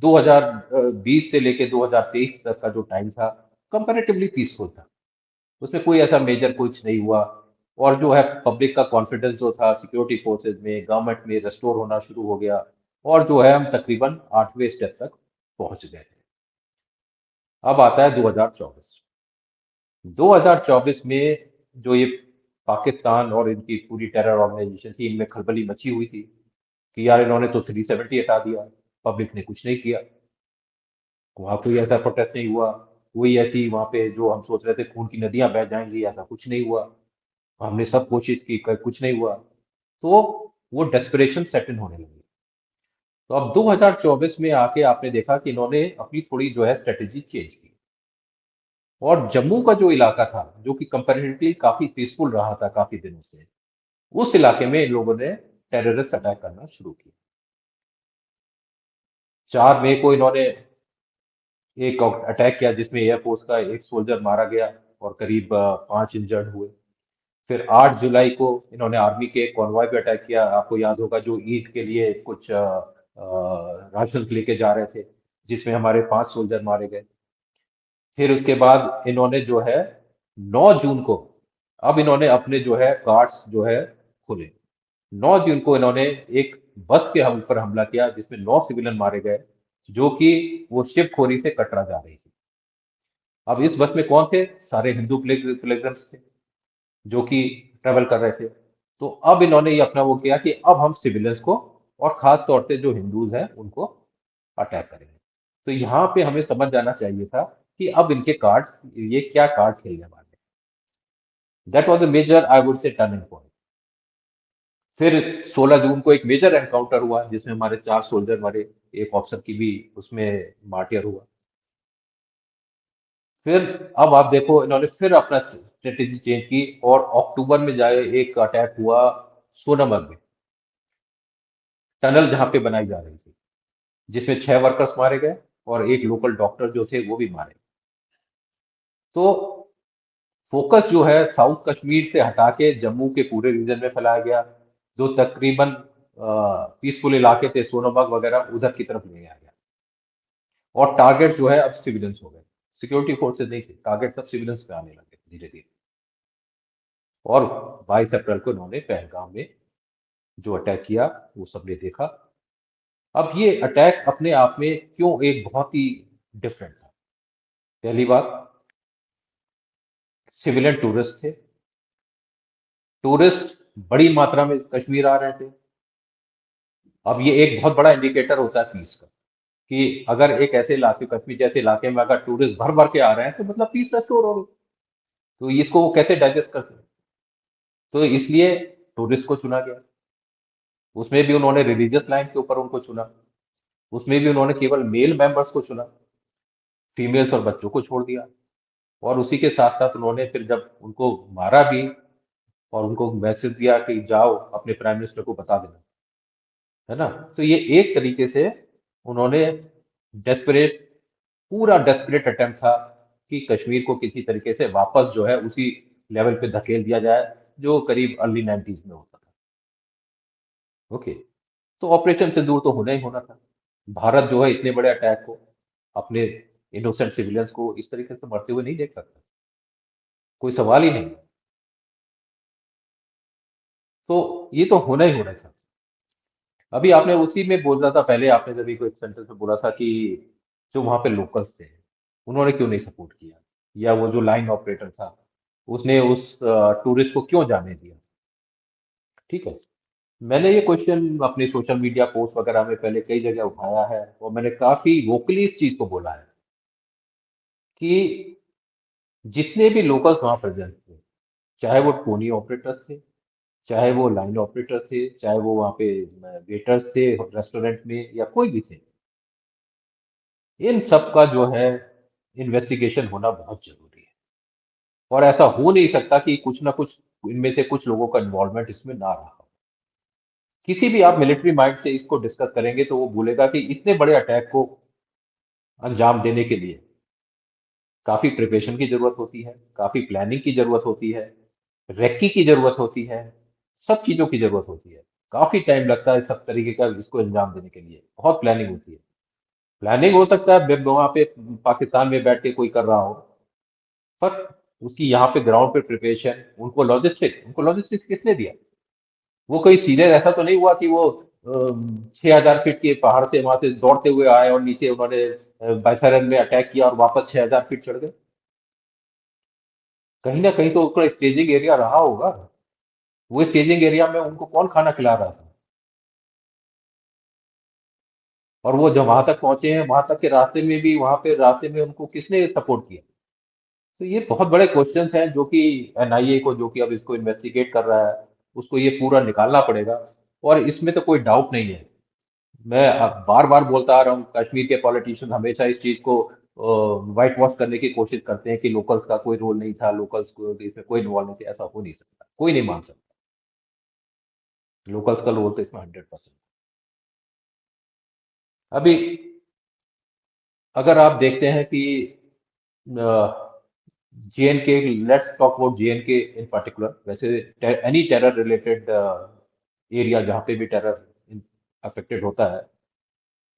2020 से लेके 2023 तक का जो टाइम था कंपैरेटिवली पीसफुल था, उसमें कोई ऐसा मेजर कुछ नहीं हुआ, और जो है पब्लिक का कॉन्फिडेंस जो था सिक्योरिटी फोर्सेज में, गवर्नमेंट में रेस्टोर होना शुरू हो गया। और जो है हम तकरीबन 8वें स्टेप तक पहुंच गए थे। अब आता है 2024। 2024 में जो ये पाकिस्तान और इनकी पूरी टेरर ऑर्गेनाइजेशन थी, इनमें खलबली मची हुई थी कि यार इन्होंने तो 370 हटा दिया, पब्लिक ने कुछ नहीं किया, वहां कोई ऐसा प्रोटेस्ट नहीं हुआ, कोई ऐसी वहां पे जो हम सोच रहे थे खून की नदियां बह जाएंगी, ऐसा कुछ नहीं हुआ, हमने सब कोशिश की, कुछ नहीं हुआ। तो वो डेस्परेशन सेट इन होने लगी। तो अब 2024 में आके आपने देखा कि इन्होंने अपनी थोड़ी जो है स्ट्रेटेजी चेंज की, और जम्मू का जो इलाका था, जो कि कंपैरेटिवली काफी पीसफुल रहा था काफी दिनों से, उस इलाके में इन लोगों ने टेररिस्ट अटैक करना शुरू किया। 4 मई को इन्होंने एक अटैक किया जिसमें एयरफोर्स का एक सोल्जर मारा गया और करीब 5 इंजर्ड हुए। फिर 8 जुलाई को इन्होंने आर्मी के एक कॉन्वॉय पे अटैक किया, आपको याद होगा, जो ईद के लिए कुछ राशन लेके जा रहे थे, जिसमें हमारे 5 सोल्जर मारे गए। फिर उसके बाद इन्होंने जो है 9 जून को, अब इन्होंने अपने जो है कार्ड्स जो है खोले। 9 जून को इन्होंने एक बस के हम ऊपर हमला किया जिसमें 9 सिविलियन मारे गए, जो कि वो शिवखोरी से कटरा जा रही थी। अब इस बस में कौन थे? सारे हिंदू पिलग्रिम्स थे जो कि ट्रेवल कर रहे थे। तो अब इन्होंने ये अपना वो किया कि अब हम सिविलियंस को और खास तौर से जो हिंदूज हैं उनको अटैक करेंगे। तो यहाँ पे हमें समझ जाना चाहिए था कि अब इनके कार्ड्स, ये क्या कार्ड खेलने वाले हैं। That was a major, I would say, turning point. फिर 16 जून को एक मेजर एनकाउंटर हुआ जिसमें हमारे 4 सोल्जर मरे, एक ऑफिसर की भी उसमें मार्टियर हुआ। फिर अब आप देखो इन्होंने फिर अपना स्ट्रेटेजी चेंज की और अक्टूबर में जाए एक अटैक हुआ सोनमर्ग में, टनल जहां पे बनाई जा रही थी, जिसमें 6 वर्कर्स मारे गए और एक लोकल डॉक्टर जो थे वो भी मारे। तो फोकस जो है साउथ कश्मीर से हटा के जम्मू के पूरे रीजन में फैलाया गया, जो तकरीबन पीसफुल इलाके थे सोनमर्ग वगैरह, उधर की तरफ ले आया गया। और टारगेट जो है अब सिविलियंस हो गए, सिक्योरिटी फोर्सेज नहीं थे, टारगेट सब सिविलियंस पे आने लगे धीरे धीरे। और 22 अप्रैल को इन्होंने पहलगाम में जो अटैक किया वो सबने देखा। अब ये अटैक अपने आप में क्यों एक बहुत ही डिफरेंट था? पहली बात, सिविलियन टूरिस्ट थे, टूरिस्ट बड़ी मात्रा में कश्मीर आ रहे थे। अब ये एक बहुत बड़ा इंडिकेटर होता है पीस का, कि अगर एक ऐसे इलाके, कश्मीर जैसे इलाके में अगर टूरिस्ट भर भर के आ रहे हैं तो मतलब पीस रेस्टोर हो गई। तो इसको वो कैसे डाइजेस्ट करते हैं? तो इसलिए टूरिस्ट को चुना गया। उसमें भी उन्होंने रिलीजियस लाइन के ऊपर उनको चुना, उसमें भी उन्होंने केवल मेल मेंबर्स को चुना, फीमेल्स और बच्चों को छोड़ दिया। और उसी के साथ साथ उन्होंने फिर जब उनको मारा भी और उनको मैसेज दिया कि जाओ अपने प्राइम मिनिस्टर को बता देना, है ना? तो ये एक तरीके से उन्होंने डेस्परेट, पूरा डेस्परेट अटेम्प्ट था कि कश्मीर को किसी तरीके से वापस जो है उसी लेवल पे धकेल दिया जाए जो करीब अर्ली 90s में होता था। ओके, तो ऑपरेशन सिंदूर तो होना ही होना था। भारत जो है इतने बड़े अटैक को, अपने इनोसेंट सिविलियंस को इस तरीके से मरते हुए नहीं देख सकता, कोई सवाल ही नहीं। तो ये तो होना ही होना था। अभी आपने उसी में बोल रहा था, पहले आपने जब एक सेंटेंस में बोला था कि जो वहां पे लोकल्स थे उन्होंने क्यों नहीं सपोर्ट किया, या वो जो लाइन ऑपरेटर था उसने उस टूरिस्ट को क्यों जाने दिया। ठीक है, मैंने ये क्वेश्चन अपने सोशल मीडिया पोस्ट वगैरह में पहले कई जगह उठाया है और मैंने काफी वोकली इस चीज को बोला है कि जितने भी लोकल्स वहां प्रेजेंट थे, चाहे वो टोनी ऑपरेटर्स थे, चाहे वो लाइन ऑपरेटर थे, चाहे वो वहां पे वेटर्स थे रेस्टोरेंट में, या कोई भी थे, इन सब का जो है इन्वेस्टिगेशन होना बहुत जरूरी है। और ऐसा हो नहीं सकता कि कुछ ना कुछ इनमें से कुछ लोगों का इन्वॉल्वमेंट इसमें ना रहा हो। किसी भी आप मिलिट्री माइंड से इसको डिस्कस करेंगे तो वो बोलेगा कि इतने बड़े अटैक को अंजाम देने के लिए काफी प्रिपरेशन की जरूरत होती है, काफी प्लानिंग की जरूरत होती है, रेक्की की जरूरत होती है, सब चीजों की जरूरत होती है। काफी टाइम लगता है सब तरीके का इसको अंजाम देने के लिए, बहुत प्लानिंग होती है। प्लानिंग हो सकता है वहां पे पाकिस्तान में बैठ के कोई कर रहा हो, पर उसकी यहाँ पे ग्राउंड पे प्रिपरेशन, उनको लॉजिस्टिक्स किसने दिया? वो कोई सीधे ऐसा तो नहीं हुआ कि वो 6,000 फीट के पहाड़ से वहां से दौड़ते हुए आए और नीचे उन्होंने बाइसरन में अटैक किया और वापस 6,000 फीट चढ़ गए। कहीं ना कहीं तो उनका स्टेजिंग एरिया रहा होगा। वो स्टेजिंग एरिया में उनको कौन खाना खिला रहा था? और वो जब वहां तक पहुंचे हैं, वहां तक के रास्ते में भी, वहां पे रास्ते में उनको किसने सपोर्ट किया? तो ये बहुत बड़े क्वेश्चंस हैं जो कि एनआईए को, जो कि अब इसको इन्वेस्टिगेट कर रहा है, उसको ये पूरा निकालना पड़ेगा। और इसमें तो कोई डाउट नहीं है। मैं बार बार बोलता आ रहा हूँ, कश्मीर के पॉलिटिशियन हमेशा इस चीज को व्हाइट वॉश करने की कोशिश करते हैं कि लोकल्स का कोई रोल नहीं था, लोकल्स को इसमें कोई इन्वॉल्व नहीं था। ऐसा हो नहीं सकता, कोई नहीं मान सकता। लोकल्स का रोल तो इसमें 100%। अभी अगर आप देखते हैं कि JNK, let's talk about JNK in particular. वैसे एनी टेरर रिलेटेड एरिया जहाँ पे भी टेरर अफेक्टेड होता है,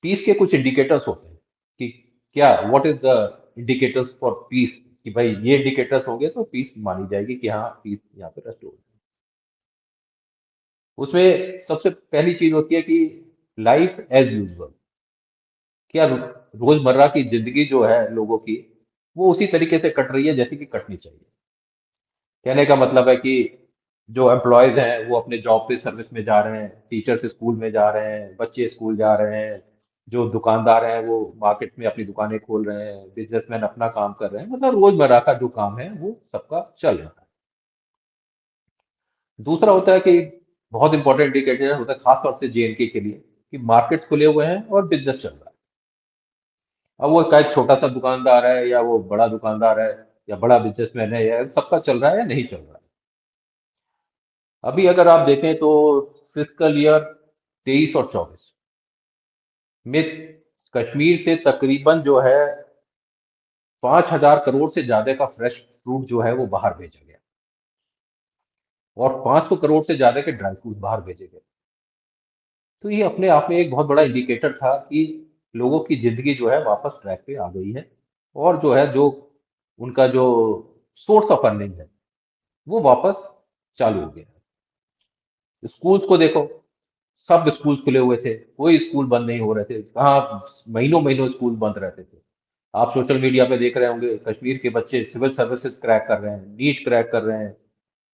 पीस के कुछ इंडिकेटर्स होते हैं कि क्या, what is the indicators for piece, कि भाई ये इंडिकेटर्स होंगे तो पीस मानी जाएगी कि हाँ पीस यहाँ पे रेस्टोर। उसमें सबसे पहली चीज होती है कि लाइफ एज यूजुअल। क्या रोजमर्रा की जिंदगी जो है लोगों की, वो उसी तरीके से कट रही है जैसे कि कटनी चाहिए। कहने का मतलब है कि जो एम्प्लॉयज हैं वो अपने जॉब पे सर्विस में जा रहे हैं, टीचर्स स्कूल में जा रहे हैं, बच्चे स्कूल जा रहे हैं, जो दुकानदार हैं वो मार्केट में अपनी दुकानें खोल रहे हैं, बिजनेसमैन अपना काम कर रहे हैं। मतलब रोजमर्रा का जो काम है वो सबका चल रहा है। दूसरा होता है कि बहुत इंपॉर्टेंट इंडिकेटर होता है खासतौर से JNK के लिए, कि मार्केट खुले हुए हैं और बिजनेस चल रहा है। अब वो चाहे छोटा सा दुकानदार है या वो बड़ा दुकानदार है या बड़ा बिजनेसमैन है, या सबका चल रहा है या नहीं चल रहा है। अभी अगर आप देखें तो फिस्कल ईयर 23 और 24 में कश्मीर से तकरीबन जो है 5,000 करोड़ से ज्यादा का फ्रेश फ्रूट जो है वो बाहर भेजा गया, और 500 करोड़ से ज्यादा के ड्राई फ्रूट बाहर भेजे गए। तो ये अपने आप में एक बहुत बड़ा इंडिकेटर था कि लोगों की जिंदगी जो है वापस ट्रैक पे आ गई है, और जो है जो उनका जो सोर्स ऑफ अर्निंग है वो वापस चालू हो गया है। स्कूल्स को देखो, सब स्कूल खुले हुए थे, कोई स्कूल बंद नहीं हो रहे थे। कहाँ महीनों महीनों स्कूल बंद रहते थे। आप सोशल मीडिया पे देख रहे होंगे, कश्मीर के बच्चे सिविल सर्विसेज क्रैक कर रहे हैं, नीट क्रैक कर रहे हैं,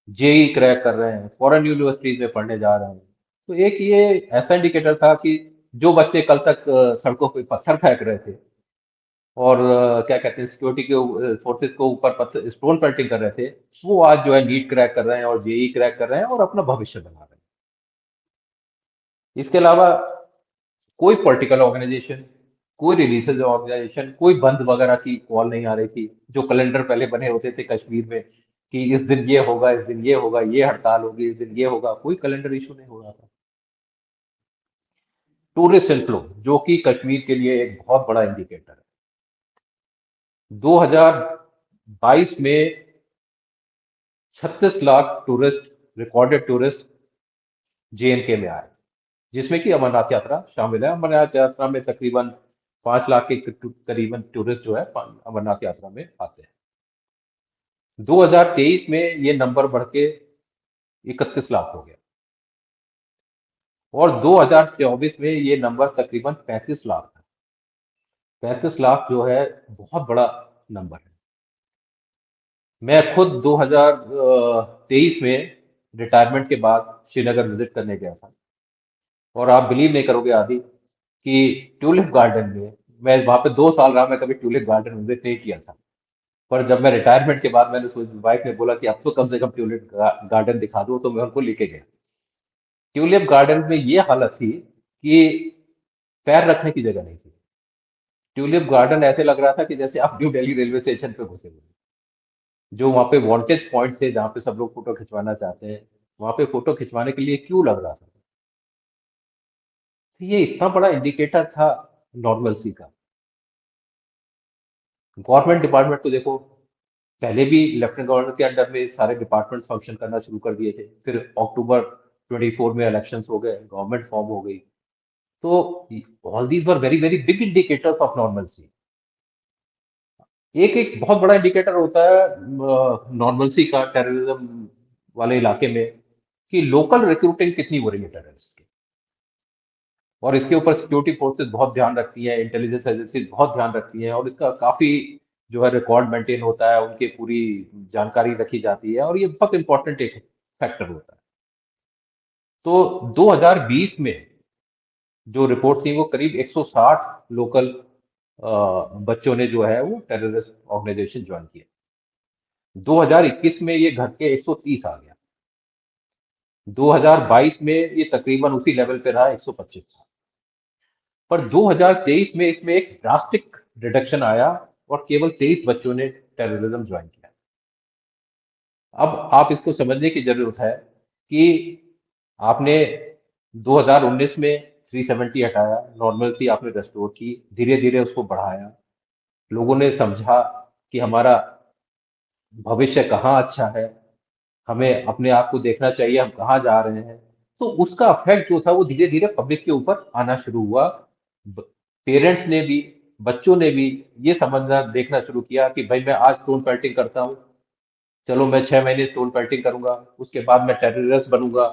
जेई क्रैक कर रहे हैं, फॉरेन यूनिवर्सिटीज में पढ़ने जा रहे हैं। तो एक ये ऐसा इंडिकेटर था कि जो बच्चे कल तक सड़कों पे पत्थर फेंक रहे थे और क्या कहते हैं, सिक्योरिटी के फोर्सेस को ऊपर पत्थर स्टोन पेल्टिंग कर रहे थे, वो आज जो है नीट क्रैक कर रहे हैं और जेई क्रैक कर रहे हैं और अपना भविष्य बना रहे हैं। इसके अलावा कोई पॉलिटिकल ऑर्गेनाइजेशन, कोई रिलीजियस ऑर्गेनाइजेशन, कोई बंद वगैरह की कॉल नहीं आ रही थी। जो कैलेंडर पहले बने होते थे कश्मीर में कि इस दिन ये होगा, इस दिन ये होगा, ये हड़ताल होगी, इस दिन ये होगा, कोई कैलेंडर इशू नहीं हो रहा था। टूरिस्ट इनफ्लो, जो कि कश्मीर के लिए एक बहुत बड़ा इंडिकेटर है। 2022 में 36 lakh tourist, recorded tourist JNK में आए, जिसमें कि अमरनाथ यात्रा शामिल है। अमरनाथ यात्रा में तकरीबन 5 लाख के करीबन टूरिस्ट जो है अमरनाथ यात्रा में आते हैं। 2023 में ये नंबर बढ़ के 31 लाख हो गया, और 2024 में ये नंबर तकरीबन 35 लाख था। 35 लाख जो है बहुत बड़ा नंबर है। मैं खुद 2023 में रिटायरमेंट के बाद श्रीनगर विजिट करने गया था, और आप बिलीव नहीं करोगे आदि कि ट्यूलिप गार्डन में, मैं वहां पे 2 साल रहा, मैं कभी ट्यूलिप गार्डन विजिट नहीं किया था। पर जब मैं रिटायरमेंट के बाद, मैंने वाइफ ने बोला कि अब तो कम से कम ट्यूलिप गार्डन दिखा दो, तो मैं उनको लेके गया। ट्यूलिप गार्डन में ये हालत थी कि पैर रखने की जगह नहीं थी। ट्यूलिप गार्डन ऐसे लग रहा था कि जैसे आप न्यू दिल्ली रेलवे स्टेशन पे घुसे हुए हैं। जो वहाँ पे वांटेज पॉइंट थे जहाँ पे सब लोग फोटो खिंचवाना चाहते हैं, वहाँ पे फोटो खिंचवाने के लिए क्यों लग रहा था। तो ये इतना बड़ा इंडिकेटर था नॉर्मलसी का। गवर्नमेंट डिपार्टमेंट को देखो, पहले भी लेफ्टिनेंट गवर्नर के अंडर में सारे डिपार्टमेंट फंक्शन करना शुरू कर दिए थे। फिर अक्टूबर 24 में इलेक्शंस हो गए, गवर्नमेंट फॉर्म हो गई। तो all these were very very big indicators of normalcy. एक एक बहुत बड़ा इंडिकेटर होता है नॉर्मलसी का टेररिज्म वाले इलाके में, कि लोकल रिक्रूटिंग कितनी हो रही है टेररिस्ट की। और इसके ऊपर सिक्योरिटी फोर्सेस बहुत ध्यान रखती हैं, इंटेलिजेंस एजेंसीज बहुत ध्यान रखती हैं, और इसका काफी जो है रिकॉर्ड मेंटेन होता है, उनकी पूरी जानकारी रखी जाती है, और ये बहुत इंपॉर्टेंट एक फैक्टर होता है। तो 2020 में जो रिपोर्ट थी वो करीब 160 लोकल बच्चों ने जो है वो टेररिस्ट ऑर्गेनाइजेशन ज्वाइन किया। 2021 में ये घट के 130 आ गया। 2022 में ये तकरीबन उसी लेवल पे रहा, 125। पर 2023 में इसमें एक ड्रास्टिक रिडक्शन आया और केवल 23 बच्चों ने टेररिज्म ज्वाइन किया। अब आप इसको समझने की जरूरत है कि आपने 2019 में 370 हटाया, नॉर्मलसी आपने रेस्टोर की, धीरे धीरे उसको बढ़ाया, लोगों ने समझा कि हमारा भविष्य कहाँ अच्छा है, हमें अपने आप को देखना चाहिए, हम कहाँ जा रहे हैं। तो उसका इफेक्ट जो था वो धीरे धीरे पब्लिक के ऊपर आना शुरू हुआ। पेरेंट्स ने भी, बच्चों ने भी ये समझना देखना शुरू किया कि भाई मैं आज स्टोन पेल्टिंग करता हूँ, चलो मैं 6 महीने स्टोन पेल्टिंग करूंगा, उसके बाद मैं टेररिस्ट बनूंगा,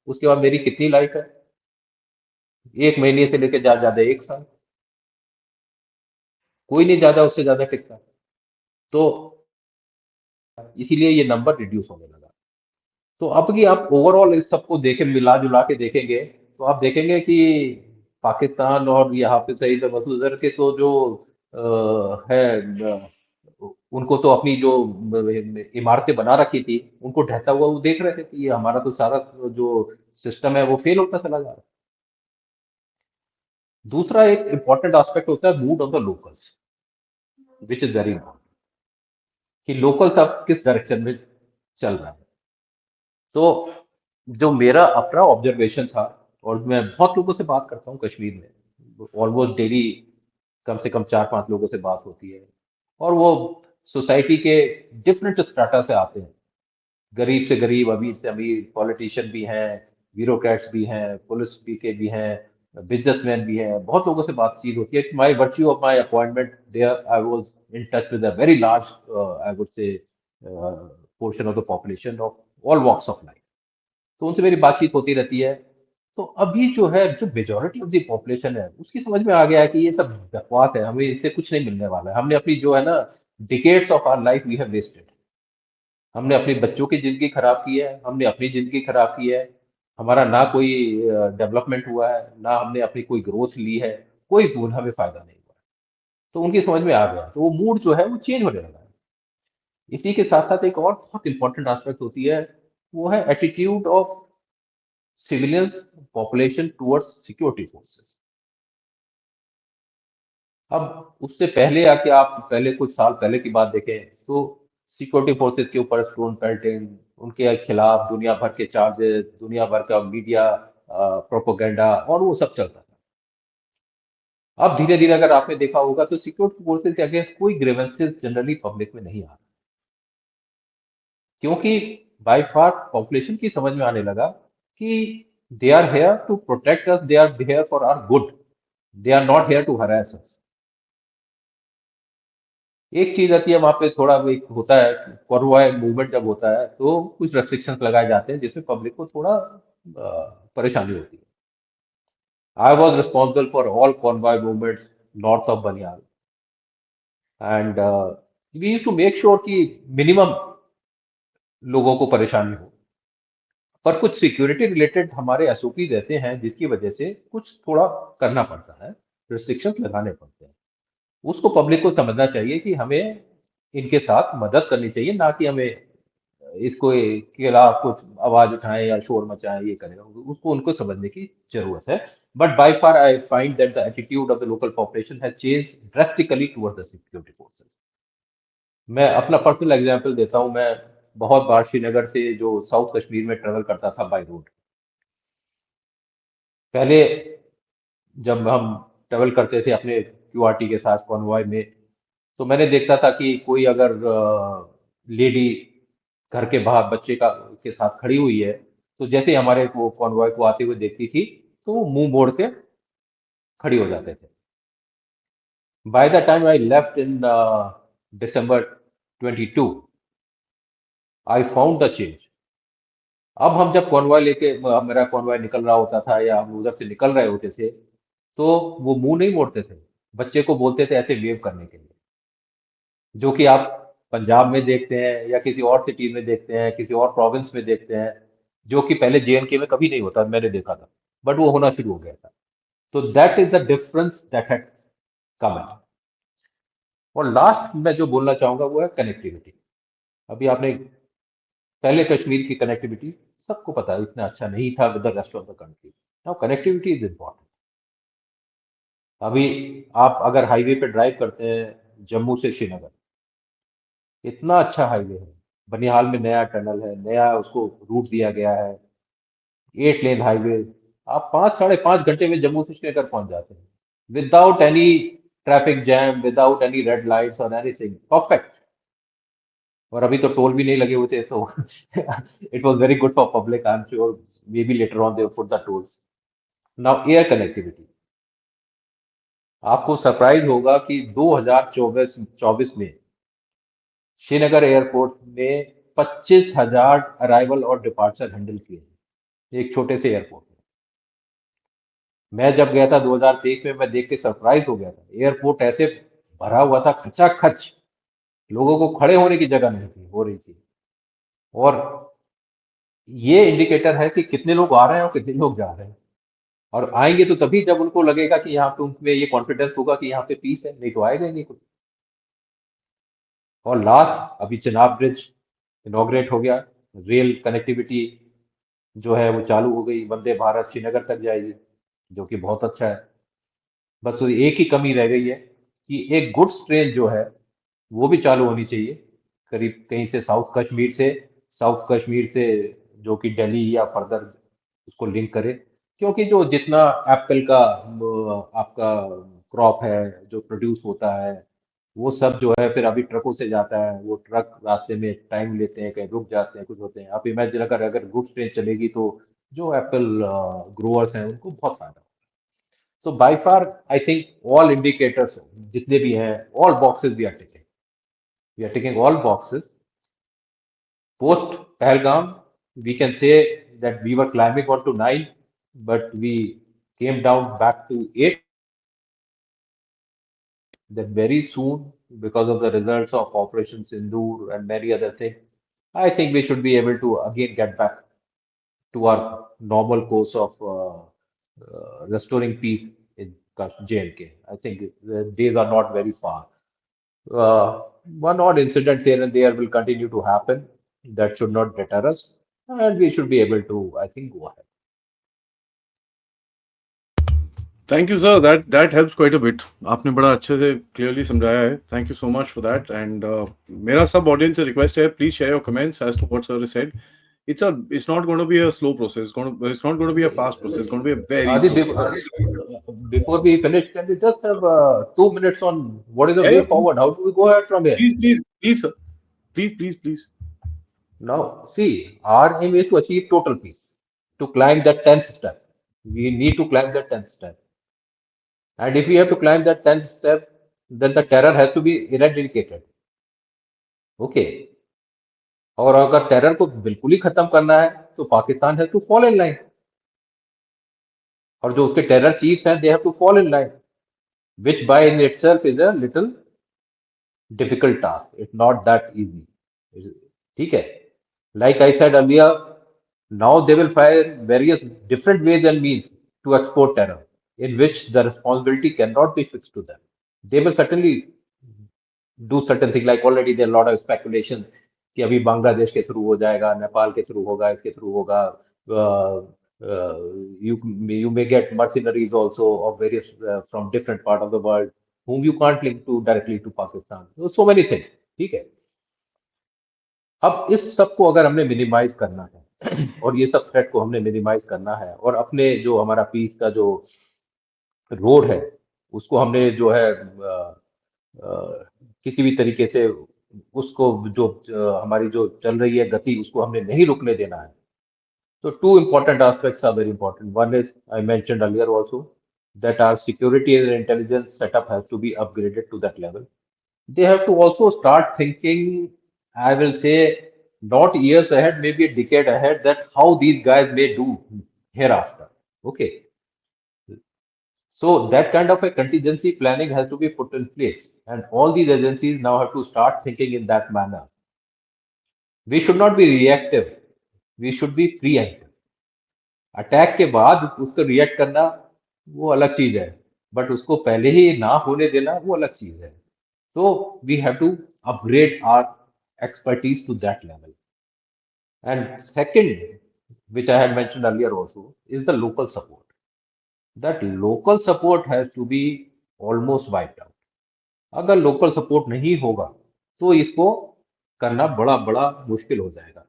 उसके बाद मेरी कितनी लाइफ है, 1 महीने से लेकर ज्यादा 1 साल, कोई नहीं ज्यादा उससे ज्यादा टिकता। तो इसीलिए ये नंबर रिड्यूस होने लगा। तो अब की आप ओवरऑल इस सबको देखें, मिला जुला के देखेंगे, तो आप देखेंगे कि पाकिस्तान और ये हाफिज सईद मसूद अजहर के तो जो है उनको तो अपनी जो इमारतें बना रखी थी उनको ढहता हुआ वो देख रहे थे कि ये हमारा तो सारा जो सिस्टम है वो फेल होता चला जा रहा है। दूसरा एक इंपॉर्टेंट एस्पेक्ट होता है mood off the locals, which is very important, कि लोकल्स अब किस डायरेक्शन में चल रहा है। तो जो मेरा अपना ऑब्जर्वेशन था, और मैं बहुत लोगों से बात करता हूँ कश्मीर में, ऑलमोस्ट डेली कम से कम 4-5 लोगों से बात होती है, और वो सोसाइटी के डिफरेंट स्ट्राटा से आते हैं, गरीब से गरीब, अमीर से अमीर, पॉलिटिशियन भी हैं, ब्यूरोक्रेट्स भी हैं, पुलिस भी के भी हैं, बिजनेसमैन भी हैं, बहुत लोगों से बातचीत होती है। My virtue of my appointment there I was in touch with a very large, I would say, portion of the population of all walks of life. तो उनसे मेरी बातचीत होती रहती है। तो अभी जो है, जो मेजोरिटी ऑफ द पॉपुलेशन है, उसकी समझ में आ गया है कि ये सब बकवास है, हमें इससे कुछ नहीं मिलने वाला है। हमने अपनी जो है ना, decades of our life we have wasted. हमने अपने बच्चों की जिंदगी खराब की है, हमने अपनी जिंदगी खराब की है, हमारा ना कोई डेवलपमेंट हुआ है, ना हमने अपनी कोई ग्रोथ ली है, कोई गुण हमें फायदा नहीं हुआ है। तो उनकी समझ में आ गया, तो वो मूड जो है वो चेंज होने लगा है। इसी के साथ साथ एक और बहुत इंपॉर्टेंट एस्पेक्ट होती है, वो है attitude of civilians population towards security forces. अब उससे पहले आके आप पहले कुछ साल पहले की बात देखें तो सिक्योरिटी फोर्सेस के ऊपर स्टोन पेल्टिंग, उनके खिलाफ दुनिया भर के चार्जेस, दुनिया भर का मीडिया प्रोपोगेंडा, और वो सब चलता था। अब धीरे धीरे अगर आपने देखा होगा तो सिक्योरिटी फोर्सेस के अगेंस्ट कोई ग्रीवेंसेस जनरली पब्लिक में नहीं आ रहा, क्योंकि बाय फार पॉपुलेशन की समझ में आने लगा कि they are here to protect us, they are here for our good, they are not here to harass us. एक चीज आती है वहां पे, थोड़ा वो एक होता है, कॉन्वॉय मूवमेंट जब होता है तो कुछ रेस्ट्रिक्शंस लगाए जाते हैं जिसमें पब्लिक को थोड़ा परेशानी होती है। I was responsible for all convoy movements north of Banihal, and we used to make sure कि मिनिमम लोगों को परेशानी हो। पर कुछ सिक्योरिटी रिलेटेड हमारे एसओपी रहते हैं जिसकी वजह से कुछ थोड़ा करना पड़ता है, रिस्ट्रिक्शन लगाने पड़ते हैं। उसको पब्लिक को समझना चाहिए कि हमें इनके साथ मदद करनी चाहिए, ना कि हमें इसको के खिलाफ कुछ आवाज उठाएं या शोर मचाएं, ये करें, उसको उनको समझने की जरूरत है। But by far I find that the attitude of the local population has change drastically toward the security forces. मैं अपना पर्सनल एग्जांपल देता हूं। मैं बहुत बार श्रीनगर से जो साउथ कश्मीर में ट्रेवल करता था बाय रोड। पहले जब हम ट्रेवल करते थे अपने क्यूआरटी के साथ कॉन्वॉय में, तो मैंने देखता था कि कोई अगर लेडी घर के बाहर बच्चे का के साथ खड़ी हुई है, तो जैसे ही हमारे वो कॉन्वॉय को आते हुए देखती थी तो वो मुंह मोड़ के खड़ी हो जाते थे। By the time I left in December 22, I found the change. अब हम जब कॉन्वॉय लेके मेरा कॉन्वॉय निकल रहा होता था या हम उधर से निकल रहे होते थे, तो वो मुंह नहीं मोड़ते थे, बच्चे को बोलते थे ऐसे वेव करने के लिए, जो कि आप पंजाब में देखते हैं या किसी और सिटी में देखते हैं, किसी और प्रोविंस में देखते हैं, जो कि पहले जेएनके में कभी नहीं होता, मैंने देखा था, बट वो होना शुरू हो गया था। तो that is the difference that had come in. और लास्ट मैं जो बोलना चाहूंगा वो है कनेक्टिविटी। अभी आपने, पहले कश्मीर की कनेक्टिविटी सबको पता है इतना अच्छा नहीं था with the rest of the country. Now connectivity is important. अभी आप अगर हाईवे पे ड्राइव करते हैं जम्मू से श्रीनगर, इतना अच्छा हाईवे है, बनिहाल में नया टनल है, नया उसको रूट दिया गया है, 8 लेन हाईवे। आप 5 साढ़े 5 घंटे में जम्मू से श्रीनगर पहुंच जाते हैं, without any traffic jam, without any red lights और एनीथिंग, परफेक्ट। और अभी तो टोल भी नहीं लगे हुए थे, तो it was very good for public. I am sure may be later on they put the tolls. Now air connectivity, आपको सरप्राइज होगा कि 2024 में श्रीनगर एयरपोर्ट ने 25,000 अराइवल और डिपार्चर हैंडल किए हैं, एक छोटे से एयरपोर्ट में। मैं जब गया था 2023 में, मैं देख के सरप्राइज हो गया था, एयरपोर्ट ऐसे भरा हुआ था खचाखच, लोगों को खड़े होने की जगह नहीं थी हो रही थी। और ये इंडिकेटर है कि कितने लोग आ रहे हैं और कितने लोग जा रहे हैं। और आएंगे तो तभी जब उनको लगेगा कि यहाँ पे उनमें ये कॉन्फिडेंस होगा कि यहाँ पे पीस है, नहीं तो आएगा ही नहीं कुछ। और लास्ट, अभी चिनाब ब्रिज इनॉग्रेट हो गया, रेल कनेक्टिविटी जो है वो चालू हो गई, वंदे भारत श्रीनगर तक जाएगी, जो कि बहुत अच्छा है। बस एक ही कमी रह गई है कि एक गुड्स ट्रेन जो है वो भी चालू होनी चाहिए, करीब कहीं से साउथ कश्मीर से, जो कि दिल्ली या फर्दर उसको लिंक करे। क्योंकि जो जितना एप्पल का आपका क्रॉप है जो प्रोड्यूस होता है, वो सब जो है फिर अभी ट्रकों से जाता है, वो ट्रक रास्ते में टाइम लेते हैं, कहीं रुक जाते हैं, कुछ होते हैं। आप इमेजिन, अगर अगर गुड्स ट्रेन चलेगी तो जो एप्पल ग्रोअर्स हैं उनको बहुत फायदा। So by far I think all indicators जितने भी हैं, all boxes we are ticking all boxes. Post Pahalgam, we can say that we were climbing on to 9, but we came down back to 8. That very soon, because of the results of Operation Sindoor and many other things, I think we should be able to again get back to our normal course of restoring peace in J&K. I think the days are not very far. One odd incident here and there will continue to happen. That should not deter us, and we should be able to, I think, go ahead. Thank you sir, that helps quite a bit. आपने बड़ा अच्छे से clearly समझाया है, thank you so much for that. And मेरा सब audience से request है, please share your comments as to what sir has said. It's not going to be a slow process, it's not going to be a fast process, it's going to be a very Adi, slow process. before we finish, can we just have 2 minutes on what is the Yeah, way yeah, please, forward? How do we go ahead from here? please sir, please. Now, see, our aim is to achieve total peace, to climb that 10th step. We need to climb that 10th step. And if we have to climb that 10th step, then the terror has to be eradicated. Okay. और अगर terror को बिल्कुल ही खत्म करना है तो Pakistan has to fall in line, और जो उसके टेरर चीफ्स हैं they have to fall in line, which by in itself is a little difficult task. It's not that easy. ठीक है? Like I said earlier, now they will find various different ways and means to export terror, in which the responsibility cannot be fixed to them. They will certainly do certain things, like already there are a lot of speculation कि अभी बांग्लादेश के through हो जाएगा, नेपाल के through होगा, इसके through होगा। You may get mercenaries also of various from different part of the world whom you can't link to directly to Pakistan. So many things. ठीक है? अब इस सब को अगर हमने मिनिमाइज करना है और ये सब थ्रेट को हमने मिनिमाइज करना है, और अपने जो हमारा पीस का जो रोड है उसको हमने जो है किसी भी तरीके से उसको जो हमारी जो चल रही है गति, उसको हमने नहीं रुकने देना है। So two important aspects are very important. One is, I mentioned earlier also, that our security and intelligence setup has to be upgraded to that level. They have to also start thinking, I will say, not years ahead, maybe a decade ahead, that how these guys may do hereafter. Okay. So that kind of a contingency planning has to be put in place, and all these agencies now have to start thinking in that manner. We should not be reactive. We should be preemptive. Attack के बाद उसको react करना वो अलग चीज है, but उसको पहले ही ना होने देना वो अलग चीज है. So we have to upgrade our expertise to that level. And second, which I had mentioned earlier also, is the local support. That local support has to be almost wiped out. अगर local support नहीं होगा तो इसको करना बड़ा बड़ा मुश्किल हो जाएगा.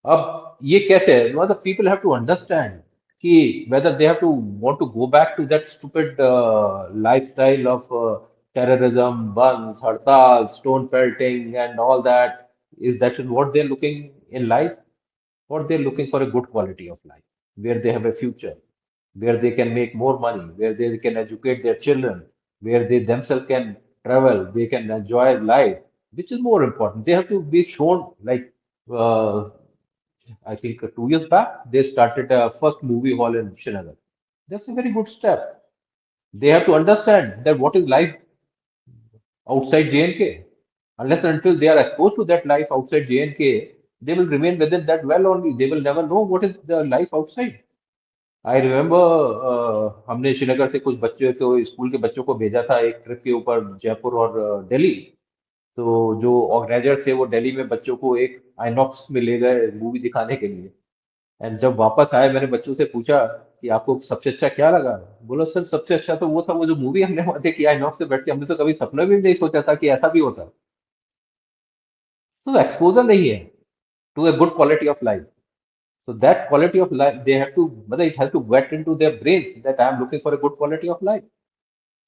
अब ये कैसे है, मतलब पीपल हैव टू अंडरस्टैंड कि whether they have to want to go back to that stupid lifestyle of terrorism, bunks, hartal, stone pelting, and all that. Is that is what they're looking in life, or they're looking for a good quality of life where they have a future, where they can make more money, where they can educate their children, where they themselves can travel, they can enjoy life, which is more important. They have to be shown, like, uh, I think 2 years back, they started a first movie hall in Srinagar. That's a very good step. They have to understand that what is life outside JNK. Unless and until they are exposed to that life outside JNK, they will remain within that well only. They will never know what is the life outside. I remember हमने श्रीनगर से कुछ बच्चे को, school के बच्चों को भेजा था एक ट्रिप के ऊपर, जयपुर और दिल्ली. तो जो ऑर्गेनाइजर थे वो दिल्ली में बच्चों को एक आइनॉक्स में ले गए मूवी दिखाने के लिए. एंड जब वापस आए मैंने बच्चों से पूछा कि आपको सबसे अच्छा क्या लगा. बोला सर सबसे अच्छा तो वो था, वो जो मूवी हमने वहां देखी आइनॉक्स से बैठ के, हमने तो कभी सपने में भी नहीं सोचा था कि ऐसा भी होता. तो एक्सपोजर नहीं है to a good quality of life. So that quality of life, they have to, whether it has to get into their brains that I am looking for a good quality of life.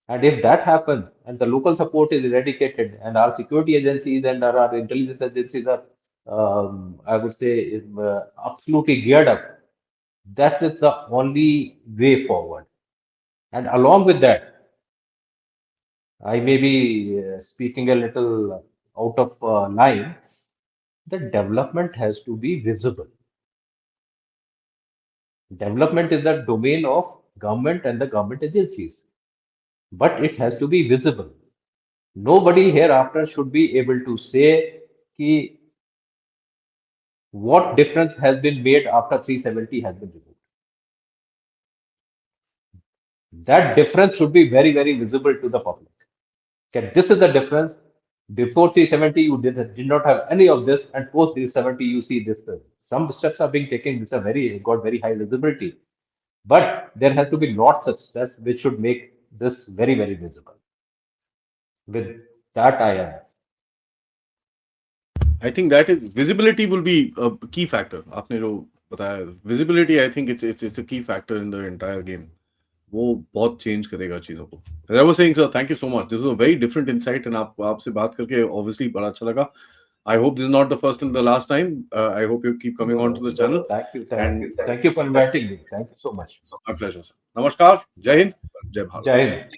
And if that happens, and the local support is eradicated, and our security agencies and our intelligence agencies are, I would say, is, absolutely geared up, that is the only way forward. And along with that, I may be speaking a little out of line. The development has to be visible. Development is the domain of government and the government agencies, but it has to be visible. Nobody hereafter should be able to say ki what difference has been made after 370 has been removed. That difference should be very, very visible to the public. Okay, this is the difference. Before 370, you did not have any of this, and post 370, you see this. Some steps are being taken which are got very high visibility. But there has to be lots of steps which should make this very, very visible. With that, I am. I think that is visibility will be a key factor. आपने जो बताया visibility, I think it's a key factor in the entire game. वो बहुत change करेगा चीजों को. As I was saying, sir, thank you so much. This was a very different insight, and आपसे बात करके obviously बड़ा अच्छा लगा. I hope this is not the first and the last time. I hope you keep coming on to the channel. Thank you for inviting me. Thank you so much. My pleasure, sir. Namaskar. Jai Hind. Jai Bharat. Jai Hind.